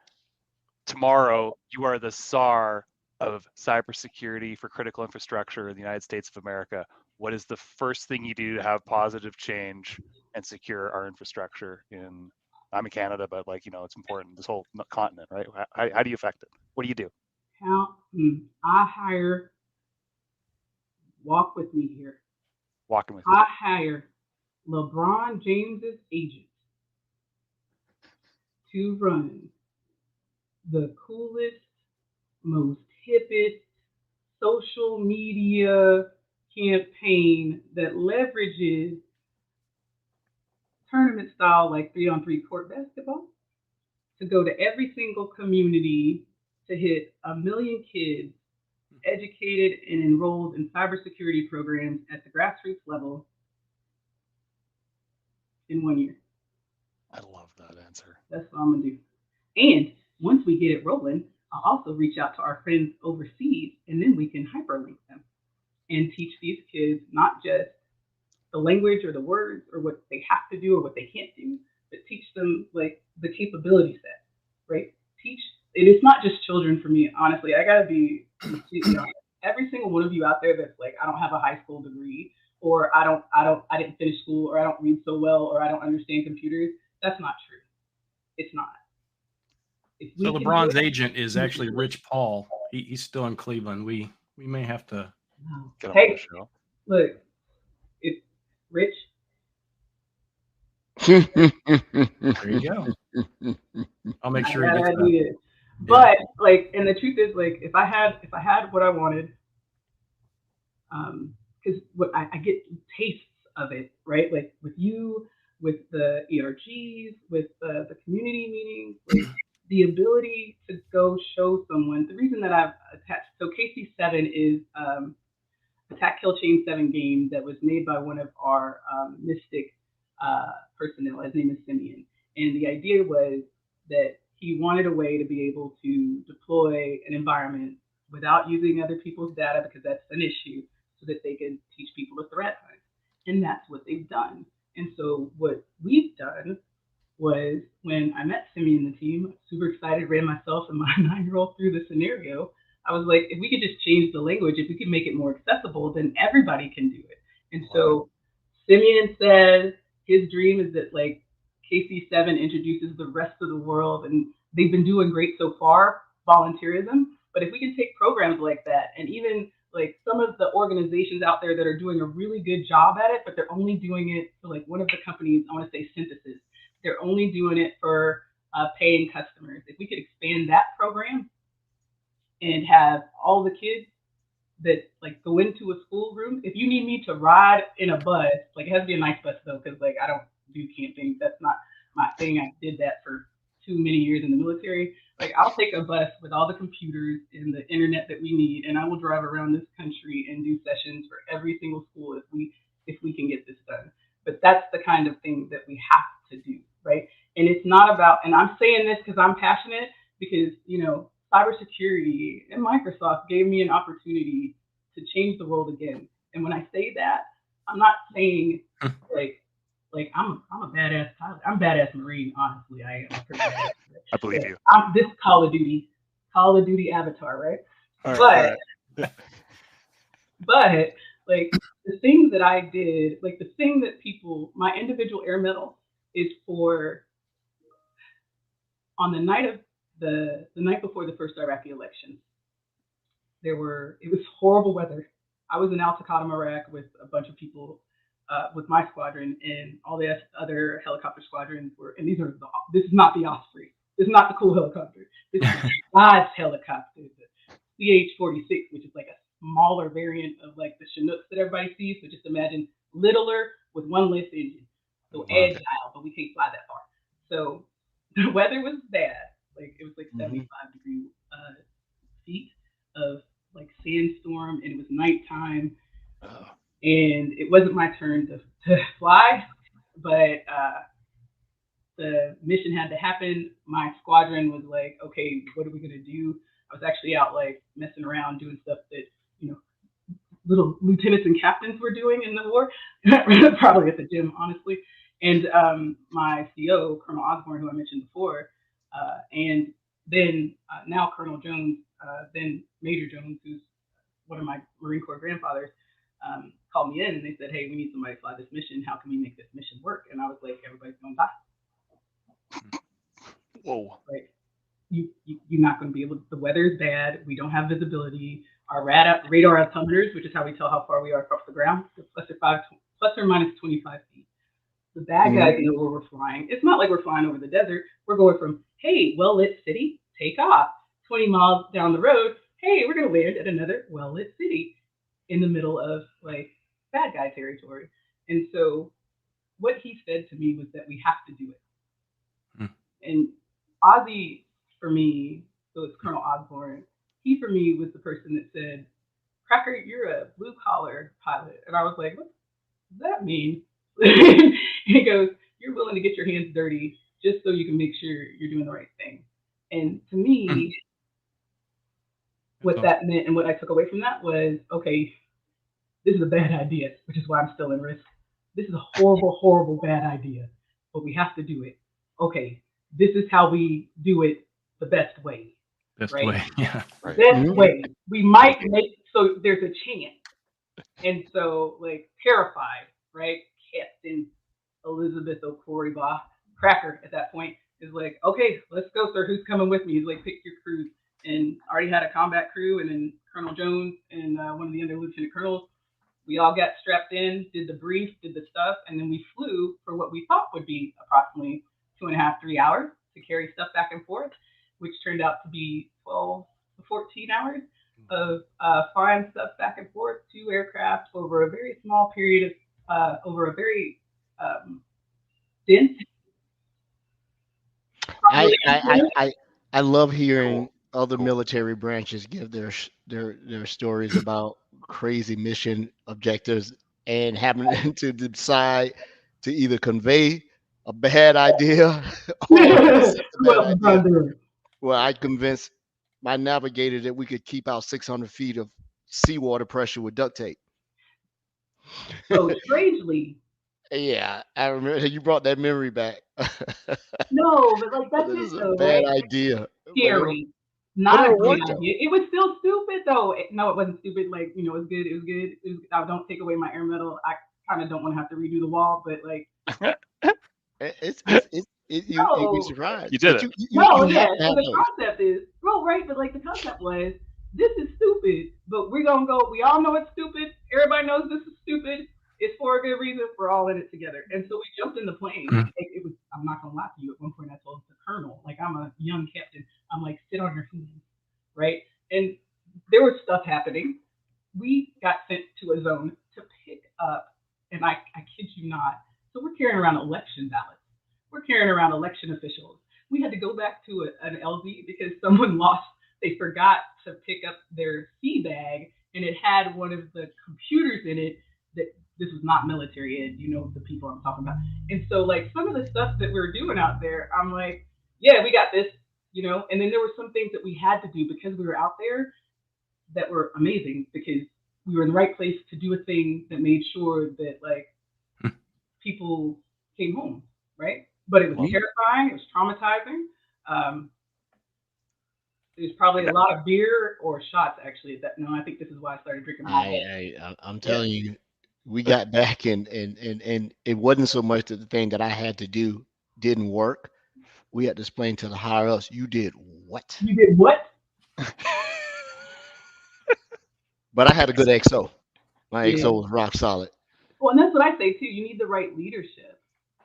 Tomorrow, you are the SAR of cybersecurity for critical infrastructure in the United States of America. What is the first thing you do to have positive change and secure our infrastructure in? I'm in Canada, but it's important. This whole continent, right? How do you affect it? What do you do? I hire. Walk with me here. Walking with I hire LeBron James's agent to run the coolest, most hippest social media campaign that leverages tournament style 3-on-3 court basketball to go to every single community to hit 1 million kids educated and enrolled in cybersecurity programs at the grassroots level in 1 year. I love that answer. That's what I'm going to do. And once we get it rolling, I'll also reach out to our friends overseas, and then we can hyperlink them and teach these kids not just the language or the words or what they have to do or what they can't do, but teach them the capability set, right? And it's not just children for me, honestly. I gotta be completely honest. Every single one of you out there that's I don't have a high school degree, or I didn't finish school, or I don't read so well, or I don't understand computers. That's not true. It's not. So LeBron's agent is actually Rich Paul. He's still in Cleveland. We We may have to get him on the Hey, show. look, it's Rich. There you go. I'll make sure he gets that. It. But like, and the truth is, like, if I had what I wanted, because what I get tastes of it, right? Like with you, with the ERGs, with the community meetings, like the ability to go show someone. The reason that I've attached, so KC7 is Attack Kill Chain 7 game that was made by one of our Mystic personnel. His name is Simeon. And the idea was that he wanted a way to be able to deploy an environment without using other people's data, because that's an issue, so that they can teach people the threat hunt. And that's what they've done. And so what we've done was, when I met Simeon and the team, super excited, ran myself and my 9-year-old through the scenario. I was like, if we could just change the language, if we could make it more accessible, then everybody can do it. And so Simeon says his dream is that like KC7 introduces the rest of the world, and they've been doing great so far, volunteerism. But if we can take programs like that, and even like some of the organizations out there that are doing a really good job at it, but they're only doing it for like one of the companies, I want to say Synthesis, they're only doing it for paying customers. If we could expand that program and have all the kids that like go into a schoolroom. If you need me to ride in a bus, like it has to be a nice bus though, because like I don't do camping. That's not my thing. I did that for too many years in the military. Like I'll take a bus with all the computers and the internet that we need, and I will drive around this country and do sessions for every single school if we can get this done. But that's the kind of thing that we have to do, right? And it's not about, and I'm saying this because I'm passionate, because you know, cybersecurity and Microsoft gave me an opportunity to change the world again. And when I say that, I'm not saying like I'm a badass pilot. I'm badass Marine, honestly. I am pretty badass. I believe you. I'm this Call of Duty avatar, right? All but right. but like the things that I did, like the thing that people, my individual air medal is for on the night of the night before the first Iraqi election. It was horrible weather. I was in Al Taqaddum, Iraq with a bunch of people, with my squadron, and all the other helicopter squadrons were, and this is not the Osprey. This is not the cool helicopter. This is the God's helicopter, the CH-46, which is like a smaller variant of like the Chinooks that everybody sees. So just imagine littler with one less engine. So agile, but we can't fly that far. So the weather was bad. Like it was like 75 degree feet of like sandstorm, and it was nighttime. And it wasn't my turn to fly, but the mission had to happen. My squadron was like, okay, what are we gonna do? I was actually out like messing around doing stuff that, you know, little lieutenants and captains were doing in the war, probably at the gym, honestly. And my CO, Colonel Osborne, who I mentioned before, and then now Colonel Jones, then Major Jones, who's one of my Marine Corps grandfathers, called me in and they said, hey, we need somebody to fly this mission. How can we make this mission work? And I was like, everybody's going to die. Whoa. Like, you're not going to be able to, the weather is bad. We don't have visibility. Our radar altimeters, which is how we tell how far we are across the ground, plus or minus 25 feet. The bad guys know where we're flying. It's not like we're flying over the desert. We're going from, hey, well-lit city, take off. 20 miles down the road, hey, we're going to land at another well-lit city in the middle of like bad guy territory. And so what he said to me was that we have to do it. And Ozzy, for me, so it's Colonel Osborne, he for me was the person that said, Cracker, you're a blue collar pilot. And I was like, what does that mean? He goes, you're willing to get your hands dirty just so you can make sure you're doing the right thing. And to me, what that meant and what I took away from that was, okay, this is a bad idea, which is why I'm still in risk. This is a horrible, horrible, bad idea, but we have to do it. Okay, this is how we do it the best way. Best right? way, yeah. Right. Best way. We might make, so there's a chance. And so, like, terrified, right? Captain Elizabeth O'Clory-Baugh, Cracker at that point, is like, okay, let's go, sir. Who's coming with me? He's like, pick your crew. And already had a combat crew, and then Colonel Jones and one of the under lieutenant colonels. We all got strapped in, did the brief, did the stuff, and then we flew for what we thought would be approximately 2.5, 3 hours to carry stuff back and forth, which turned out to be 12 to 14 hours of flying stuff back and forth, 2 aircraft over a very small period of, over a very dense. I love hearing other military branches give their stories about crazy mission objectives and having to decide to either convey a bad idea or accept a bad idea. Well, I convinced my navigator that we could keep out 600 feet of seawater pressure with duct tape. So strangely. Yeah, I remember you brought that memory back. No, but like that's This is it a though, bad right? idea. Scary. Not a great idea. It was still stupid though. No, it wasn't stupid. Like, it was good. It was good. I don't take away my air medal. I kind of don't want to have to redo the wall, but like you'd be surprised. You did it. So the concept is right, but like the concept was this is stupid, but we're gonna go. We all know it's stupid. Everybody knows this is stupid. It's for a good reason. We're all in it together. And so we jumped in the plane. It was. I'm not gonna lie to you. At one point, I told the colonel, like I'm a young captain. I'm like, sit on your hands, right? And there was stuff happening. We got sent to a zone to pick up, and I kid you not. So we're carrying around election ballots. We're carrying around election officials. We had to go back to an LZ because someone lost. They forgot to pick up their sea bag, and it had one of the computers in it that. This was not military ed, the people I'm talking about. And so like some of the stuff that we were doing out there, I'm like, yeah, we got this, and then there were some things that we had to do because we were out there that were amazing because we were in the right place to do a thing that made sure that like people came home, right? But it was terrifying, it was traumatizing. There's probably a lot of beer or shots actually I think this is why I started drinking more. I'm telling you. We got back and it wasn't so much that the thing that I had to do didn't work. We had to explain to the higher ups, you did what? You did what? But I had a good XO. My XO was rock solid. Well, and that's what I say too. You need the right leadership,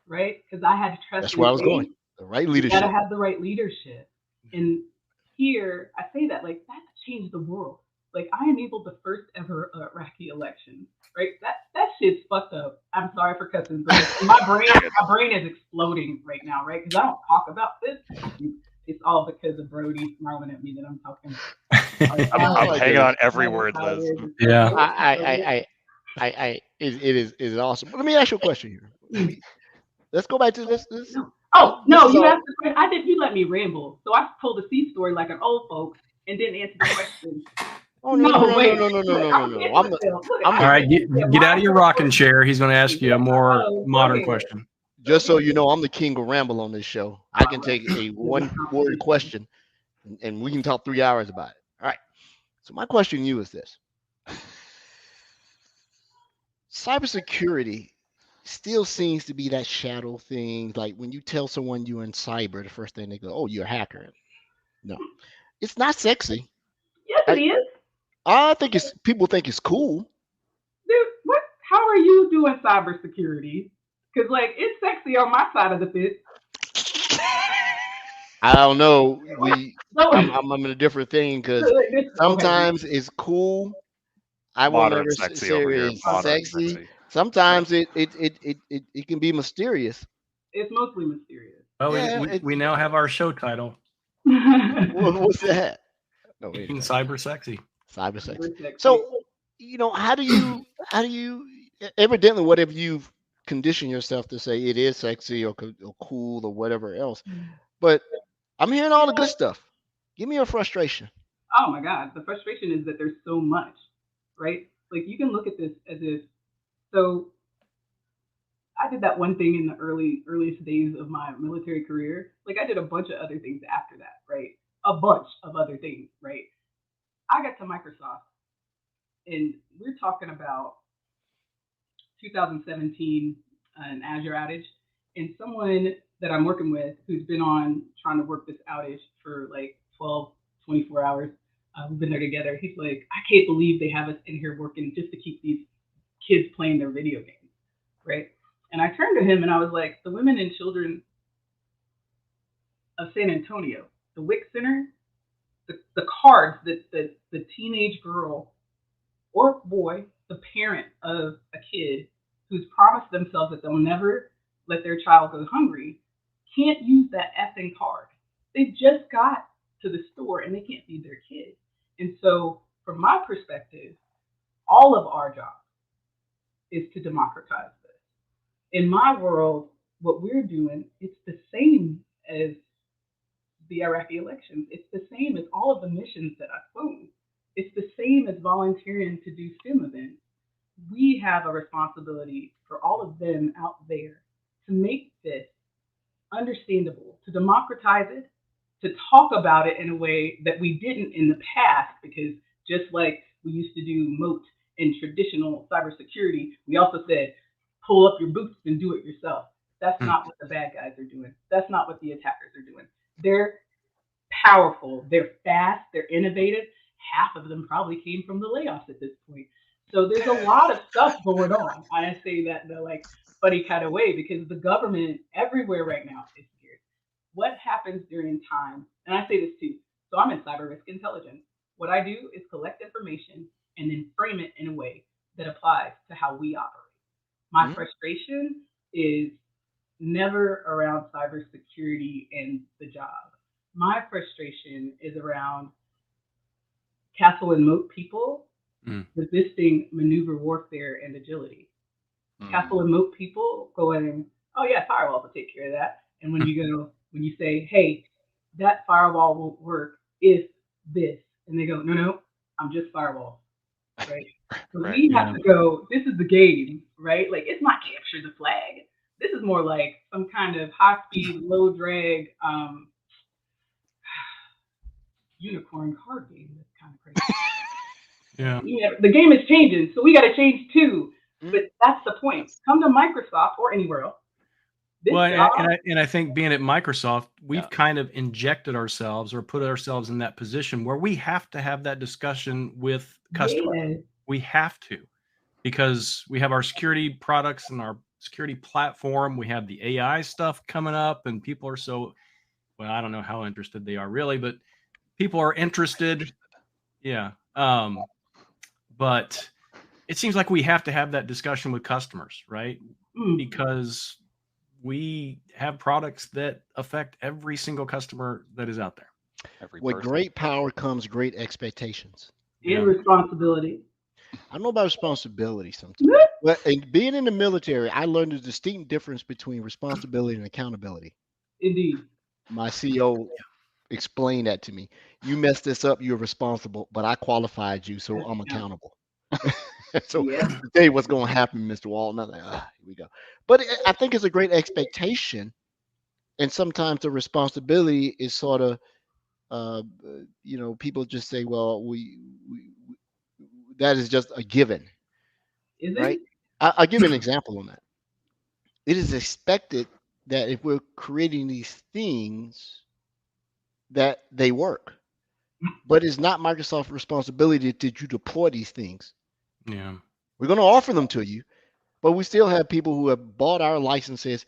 right? Because I had to trust. That's where I was going. The right leadership. You gotta have the right leadership. And here, I say that like that changed the world. Like I enabled the first ever Iraqi election, right? That shit's fucked up. I'm sorry for cussing, but my brain is exploding right now, right? Because I don't talk about this. It's all because of Brody smiling at me that I'm talking. I'm hanging on every word, Liz. Yeah. It is awesome. But let me ask you a question here. Let's go back to this. Oh no, you asked the question. I did. You let me ramble, so I told a sea story like an old folk and didn't answer the question. Oh no! All right, get out of your rocking chair. He's going to ask you a more modern question. Just so you know, I'm the king of ramble on this show. I can take a one-word question, and we can talk 3 hours about it. All right. So my question to you is this: cybersecurity still seems to be that shadow thing. Like when you tell someone you're in cyber, the first thing they go, "Oh, you're a hacker." No, it's not sexy. Yes, it is. I think people think it's cool. Dude, what? How are you doing cybersecurity? Because like it's sexy on my side of the fence. I don't know. I'm in a different thing because sometimes it's cool. I won't ever say it's sexy. Sometimes it can be mysterious. It's mostly mysterious. Oh, we now have our show title. What's that? No, cyber sexy. Cyber sexy. So, how do you evidently whatever you've conditioned yourself to say it is sexy or cool or whatever else. But I'm hearing all the good stuff. Give me your frustration. Oh my God. The frustration is that there's so much, right? Like you can look at this as if, so I did that one thing in the earliest days of my military career. Like I did a bunch of other things after that, right? A bunch of other things, right? I got to Microsoft and we're talking about 2017, an Azure outage, and someone that I'm working with who's been on trying to work this outage for like 12, 24 hours we've been there together. He's like, I can't believe they have us in here working just to keep these kids playing their video games, right? And I turned to him and I was like, the women and children of San Antonio, the WIC Center, the cards that the teenage girl or boy, the parent of a kid who's promised themselves that they'll never let their child go hungry, can't use that effing card. They just got to the store and they can't feed their kid. And so from my perspective, all of our job is to democratize this. In my world, what we're doing, it's the same as the Iraqi elections. It's the same as all of the missions that I've flown. It's the same as volunteering to do STEM events. We have a responsibility for all of them out there to make this understandable, to democratize it, to talk about it in a way that we didn't in the past, because just like we used to do moat in traditional cybersecurity, we also said, pull up your boots and do it yourself. That's not what the bad guys are doing. That's not what the attackers are doing. They're powerful, they're fast, they're innovative. Half of them probably came from the layoffs at this point. So there's a lot of stuff going on. I say that in a like funny kind of way, because the government everywhere right now is scared. What happens during time, and I say this too, so I'm in cyber risk intelligence. What I do is collect information and then frame it in a way that applies to how we operate. My frustration is never around cybersecurity and the job. My frustration is around castle and moat people resisting maneuver warfare and agility. Castle and moat people going, oh yeah, firewall will take care of that. And when you say, hey, that firewall won't work if this, and they go, no, I'm just firewall, right? So we have to go, this is the game, right? Like, it's not capture the flag. This is more like some kind of high-speed, low-drag unicorn card game. That's kind of crazy. Yeah, the game is changing, so we got to change too. But that's the point. Come to Microsoft or anywhere else. And I think being at Microsoft, we've kind of injected ourselves or put ourselves in that position where we have to have that discussion with customers. Yeah. We have to, because we have our security products and our security platform. We have the AI stuff coming up, and people are I don't know how interested they are really, but people are interested. Yeah. But it seems like we have to have that discussion with customers, right? Because we have products that affect every single customer that is out there. With great power comes great expectations. And responsibility. I don't know about responsibility sometimes. But being in the military, I learned a distinct difference between responsibility and accountability. Indeed. My CEO explained that to me. You messed this up, you're responsible, but I qualified you, so I'm accountable. So today what's going to happen, Mr. Walton? I'm like, here we go. But I think it's a great expectation. And sometimes the responsibility is sort of, people just say, well, we that is just a given. Is right? I'll give you an example on that. It is expected that if we're creating these things, that they work. But it's not Microsoft's responsibility that you deploy these things. Yeah. We're going to offer them to you, but we still have people who have bought our licenses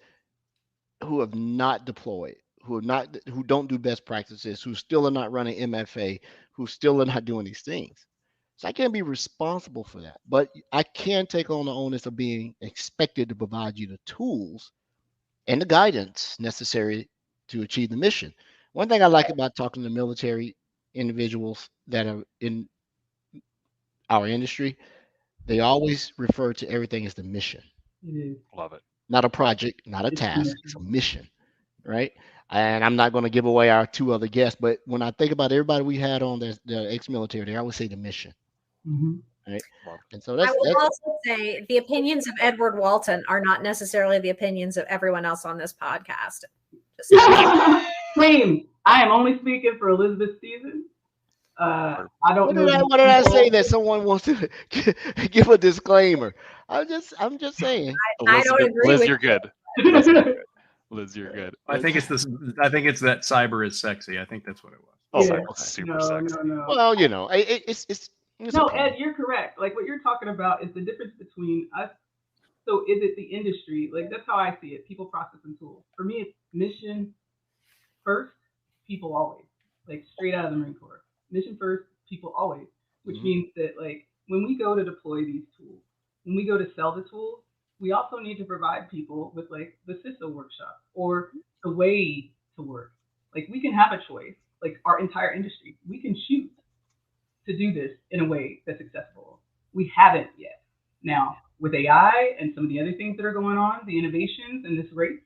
who have not deployed, who don't do best practices, who still are not running MFA, who still are not doing these things. So I can't be responsible for that, but I can take on the onus of being expected to provide you the tools and the guidance necessary to achieve the mission. One thing I like about talking to military individuals that are in our industry, they always refer to everything as the mission. Love it. Not a project, not a task, it's a mission, right? And I'm not going to give away our two other guests, but when I think about everybody we had on the ex-military, they always say the mission. Right? And so I will also say the opinions of Edward Walton are not necessarily the opinions of everyone else on this podcast. Claim. I am only speaking for Elizabeth Stevens. I don't know. What did I say that someone wants to give a disclaimer? I'm just saying. I don't agree. Liz, you're good. Liz, you're good. I think it's that cyber is sexy. I think that's what it was. Oh, Yeah. okay. super sexy. No. Well, you know, it's No, a Ed, you're correct. Like what you're talking about is the difference between us. So is it the industry? Like that's how I see it. People, process, and tools. For me, it's mission first, people always. Like straight out of the Marine Corps. Mission first, people always. Which means that like when we go to deploy these tools, when we go to sell the tools, we also need to provide people with like the CISO workshop or the way to work. Like we can have a choice. Like our entire industry, we can choose to do this in a way that's accessible. We haven't yet. Now, with AI and some of the other things that are going on, the innovations in this race,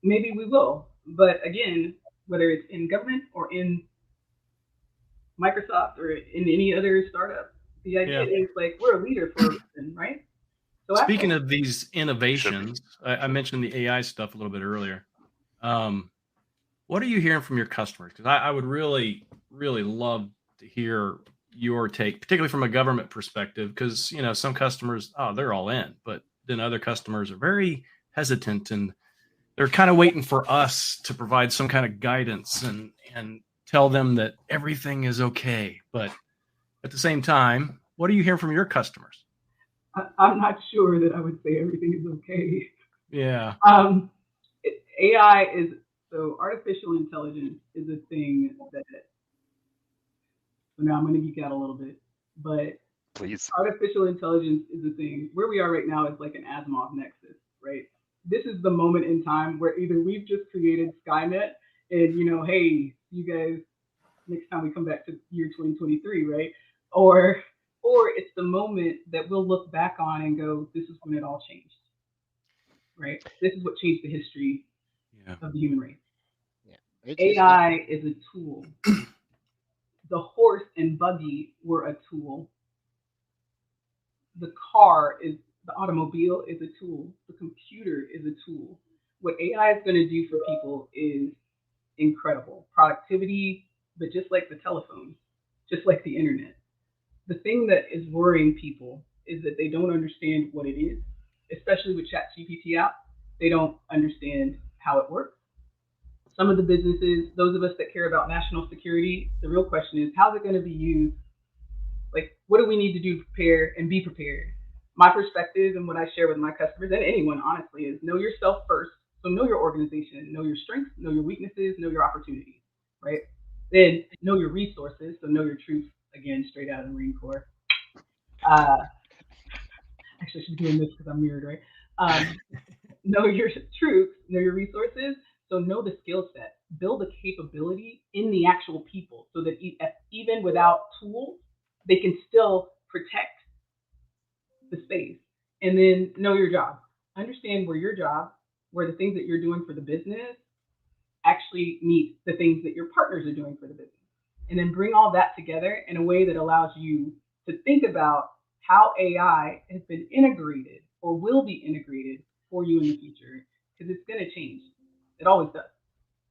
maybe we will. But again, whether it's in government or in Microsoft or in any other startup, the idea is like we're a leader for a reason, right? So speaking of these innovations, I mentioned the AI stuff a little bit earlier. What are you hearing from your customers? Because I would really, really love to hear your take, particularly from a government perspective, because you know some customers, they're all in, but then other customers are very hesitant and they're kind of waiting for us to provide some kind of guidance and tell them that everything is okay. But at the same time, what are you hearing from your customers? I'm not sure that I would say everything is okay. Yeah. AI is so artificial intelligence is a thing that. So now I'm going to geek out a little bit, but Please. artificial intelligence is a thing. Where we are right now is like an Asimov nexus, right? This is the moment in time where either we've just created Skynet and, you know, hey, you guys, next time we come back to year 2023, right? Or it's the moment that we'll look back on and go, this is when it all changed, right? This is what changed the history of the human race. Yeah. AI is a tool. The horse and buggy were a tool. The automobile is a tool. The computer is a tool. What AI is going to do for people is incredible. Productivity, but just like the telephone, just like the internet. The thing that is worrying people is that they don't understand what it is, especially with ChatGPT out. They don't understand how it works. Some of the businesses, those of us that care about national security, the real question is, how's it going to be used? Like, what do we need to do to prepare and be prepared? My perspective and what I share with my customers and anyone, honestly, is know yourself first. So know your organization, know your strengths, know your weaknesses, know your opportunities, right? Then know your resources. So know your truth, again, straight out of the Marine Corps. Actually, I should be doing this because I'm mirrored, right? Know your truth, know your resources. So know the skill set, build a capability in the actual people so that even without tools, they can still protect the space. And then know your job. Understand where your job, where the things that you're doing for the business actually meet the things that your partners are doing for the business. And then bring all that together in a way that allows you to think about how AI has been integrated or will be integrated for you in the future, because it's going to change. It always does.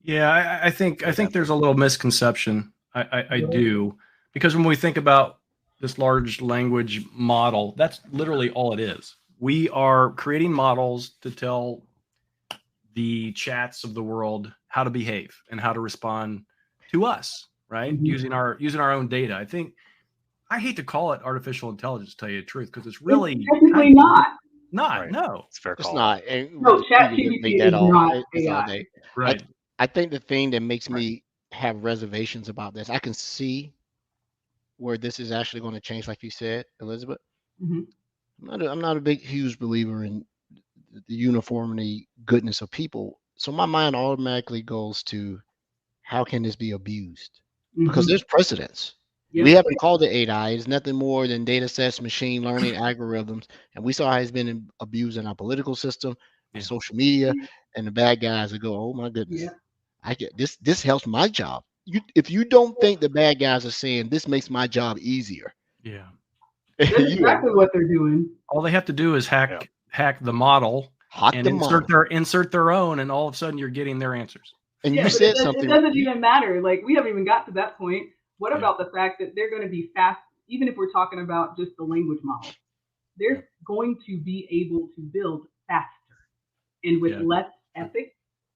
Yeah, I think there's a little misconception. I do, because when we think about this large language model, that's literally all it is. We are creating models to tell the chats of the world how to behave and how to respond to us, right? Using our own data. I hate to call it artificial intelligence, to tell you the truth, because it's really technically not. Right. No. It's fair call. It's not. And No, ChatGPT is not AI. Right. I think the thing that makes me have reservations about this, I can see where this is actually going to change, like you said, Elizabeth. I'm not a big, huge believer in the uniformity, goodness of people. So my mind automatically goes to how can this be abused? Because there's precedents. Yeah. We haven't called it AI. It's nothing more than data sets, machine learning algorithms. And we saw how it's been abused in our political system, social media, and the bad guys that go, oh my goodness, I get this. This helps my job. If you don't think the bad guys are saying this makes my job easier, that's exactly what they're doing. All they have to do is hack the model and insert their own, and all of a sudden you're getting their answers. And you said something. It doesn't even matter. Like we haven't even got to that point. What about the fact that they're going to be fast? Even if we're talking about just the language model, they're going to be able to build faster and with less ethics,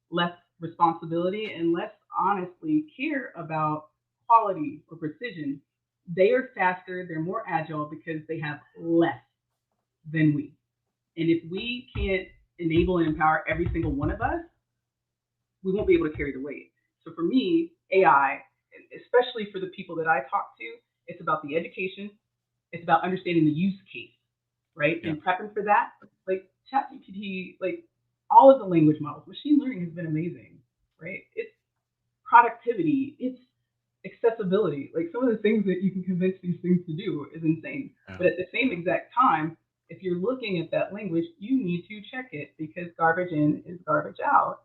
less responsibility and less honestly care about quality or precision. They are faster, they're more agile because they have less than we. And if we can't enable and empower every single one of us, we won't be able to carry the weight. So for me, AI, especially for the people that I talk to, it's about the education, it's about understanding the use case, right? Yeah. And prepping for that. Like ChatGPT, like all of the language models, machine learning has been amazing, right? It's productivity, it's accessibility. Like some of the things that you can convince these things to do is insane. Yeah. But at the same exact time, if you're looking at that language, you need to check it because garbage in is garbage out.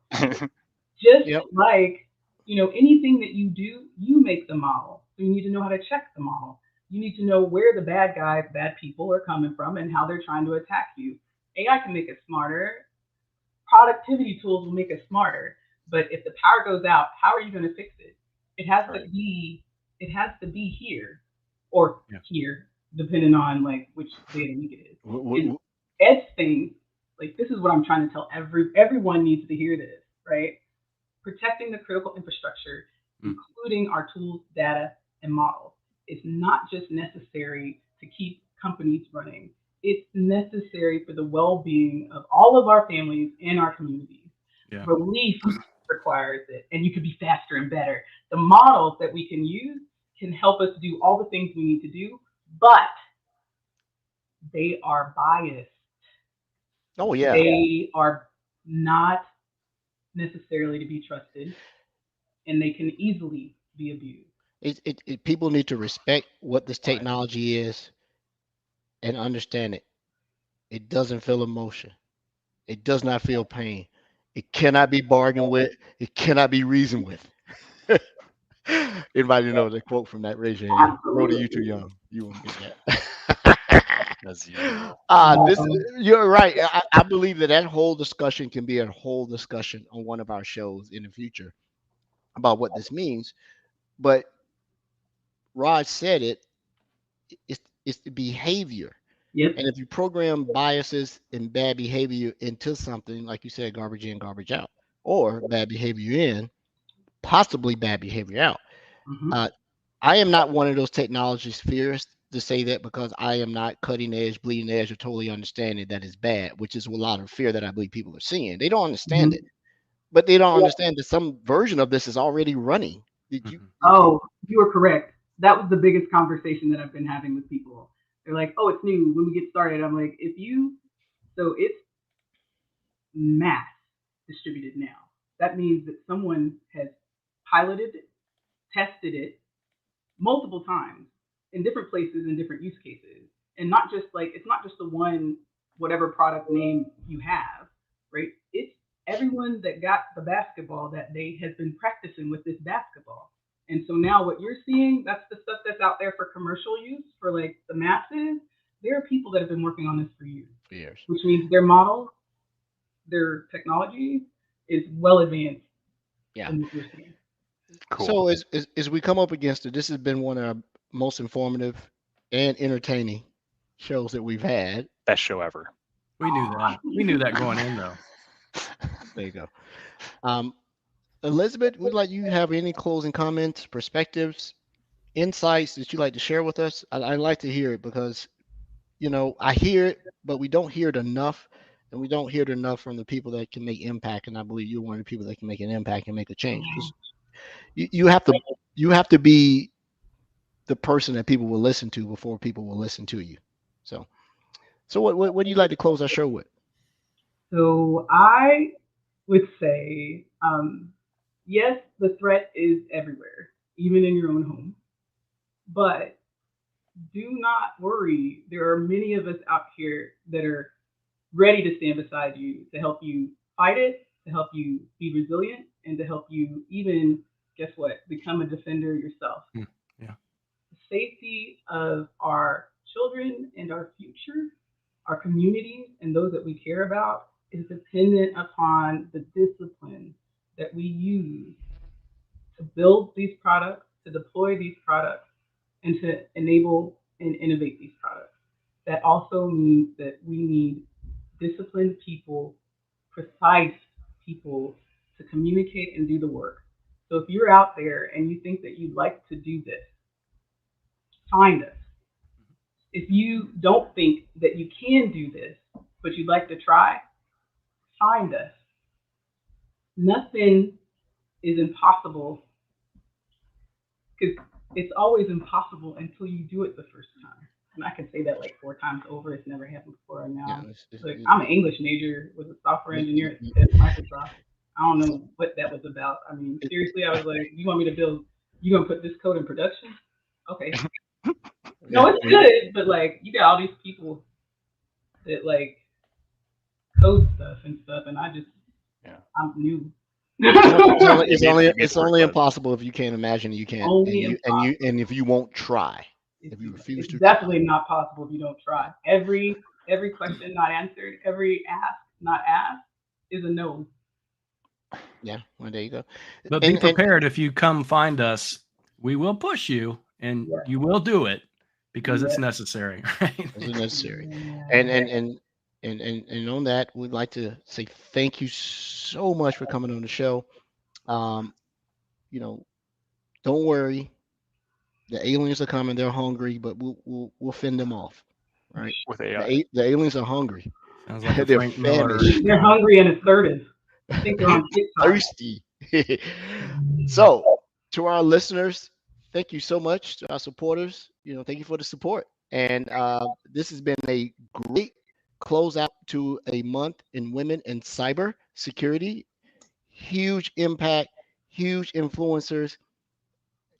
Just Yep. like, anything that you do, you make the model. So you need to know how to check the model. You need to know where the bad guys, bad people are coming from and how they're trying to attack you. AI can make us smarter. Productivity tools will make us smarter. But if the power goes out, how are you going to fix it? It has to be here or here, depending on like which day of the week it is. And Ed's thing, like this is what I'm trying to tell everyone needs to hear this, right? Protecting the critical infrastructure, including our tools, data, and models, is not just necessary to keep companies running. It's necessary for the well-being of all of our families and our communities. Yeah. Relief requires it, and you can be faster and better. The models that we can use can help us do all the things we need to do, but they are biased. Oh yeah. They are not necessarily to be trusted, and they can easily be abused. People need to respect what this technology is and understand it. It doesn't feel emotion. It does not feel pain. It cannot be bargained with. It cannot be reasoned with. Anybody know the quote from that? Raise your hand. Rhoda, you too young. You won't get that. As usual. You're right. I believe that whole discussion can be a whole discussion on one of our shows in the future about what this means. But Rod said it. It's the behavior. Yep. And if you program biases and bad behavior into something, like you said, garbage in, garbage out, or bad behavior in, possibly bad behavior out. Mhm. I am not one of those technology theorists to say that because I am not cutting edge, bleeding edge, or totally understanding that it's bad, which is a lot of fear that I believe people are seeing. They don't understand it, but they don't understand that some version of this is already running. Did you? Oh, you are correct. That was the biggest conversation that I've been having with people. They're like, "Oh, it's new." When we get started, I'm like, so it's mass distributed now. That means that someone has piloted it, tested it multiple times in different places in different use cases. And not just like, it's not just the one, whatever product name you have, right? It's everyone that got the basketball that day has been practicing with this basketball. And so now what you're seeing, that's the stuff that's out there for commercial use for like the masses. There are people that have been working on this for years, which means their model, their technology is well advanced. Yeah. In what we're seeing. Cool. So as we come up against it, this has been one of our most informative and entertaining shows that we've had. Best show ever. We knew that. We knew that going in, though. There you go. Elizabeth, would like you have any closing comments, perspectives, insights that you'd like to share with us? I'd like to hear it because, I hear it, but we don't hear it enough. And we don't hear it enough from the people that can make impact. And I believe you're one of the people that can make an impact and make a change. Because you have to be the person that people will listen to before people will listen to you. So what do you like to close our show with? So I would say, yes, the threat is everywhere, even in your own home. But do not worry. There are many of us out here that are ready to stand beside you to help you fight it, to help you be resilient, and to help you even, guess what, become a defender yourself. Yeah. The safety of our children and our future, our communities, and those that we care about is dependent upon the discipline that we use to build these products, to deploy these products, and to enable and innovate these products. That also means that we need disciplined people, precise people to communicate and do the work. So if you're out there and you think that you'd like to do this, find us. If you don't think that you can do this, but you'd like to try, find us. Nothing is impossible, because it's always impossible until you do it the first time. And I can say that like 4 times over. It's never happened before. And now, I'm an English major with a software engineer at Microsoft. I don't know what that was about. I mean, seriously, I was like, you want me to build, you gonna put this code in production? Okay. No, it's good, but like, you got all these people that like code stuff, and I just, I'm new. It's only impossible if you can't imagine you can't, and if you won't try. If you refuse it's to, definitely not possible if you don't try. Every question not answered, every ask not asked is a no. Yeah, well, there you go. But be prepared. If you come find us, we will push you, and you will do it because it's necessary. Right? It's necessary. And on that, we'd like to say thank you so much for coming on the show. You know, don't worry. The aliens are coming. They're hungry, but we'll fend them off. Right? With AI. The aliens are hungry. Sounds like they're famished. They're hungry and assertive. I think they're on TikTok. Thirsty. So, to our listeners, thank you so much. To our supporters, thank you for the support. And this has been a great closeout to a month in women in cyber security. Huge impact, huge influencers.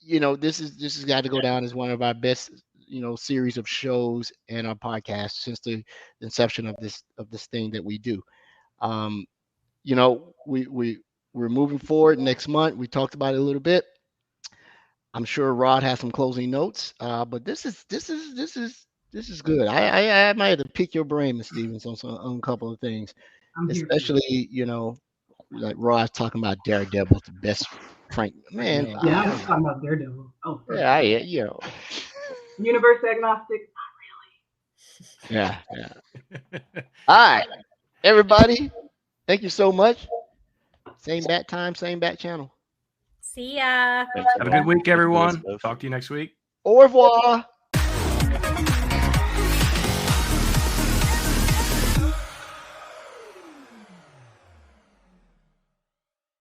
This has got to go down as one of our best, series of shows and our podcast since the inception of this thing that we do. We're moving forward next month. We talked about it a little bit. I'm sure Rod has some closing notes, but this is good. I might have to pick your brain, Ms. Stevens, on a couple of things, especially like Rod's talking about Daredevil, the best Frank man. Yeah, I'm talking about Daredevil. Oh, yeah, universe agnostic. Not really. Yeah. All right, everybody. Thank you so much. Same bat time, same bat channel. See ya. Have a good week, everyone. Talk to you next week. Au revoir.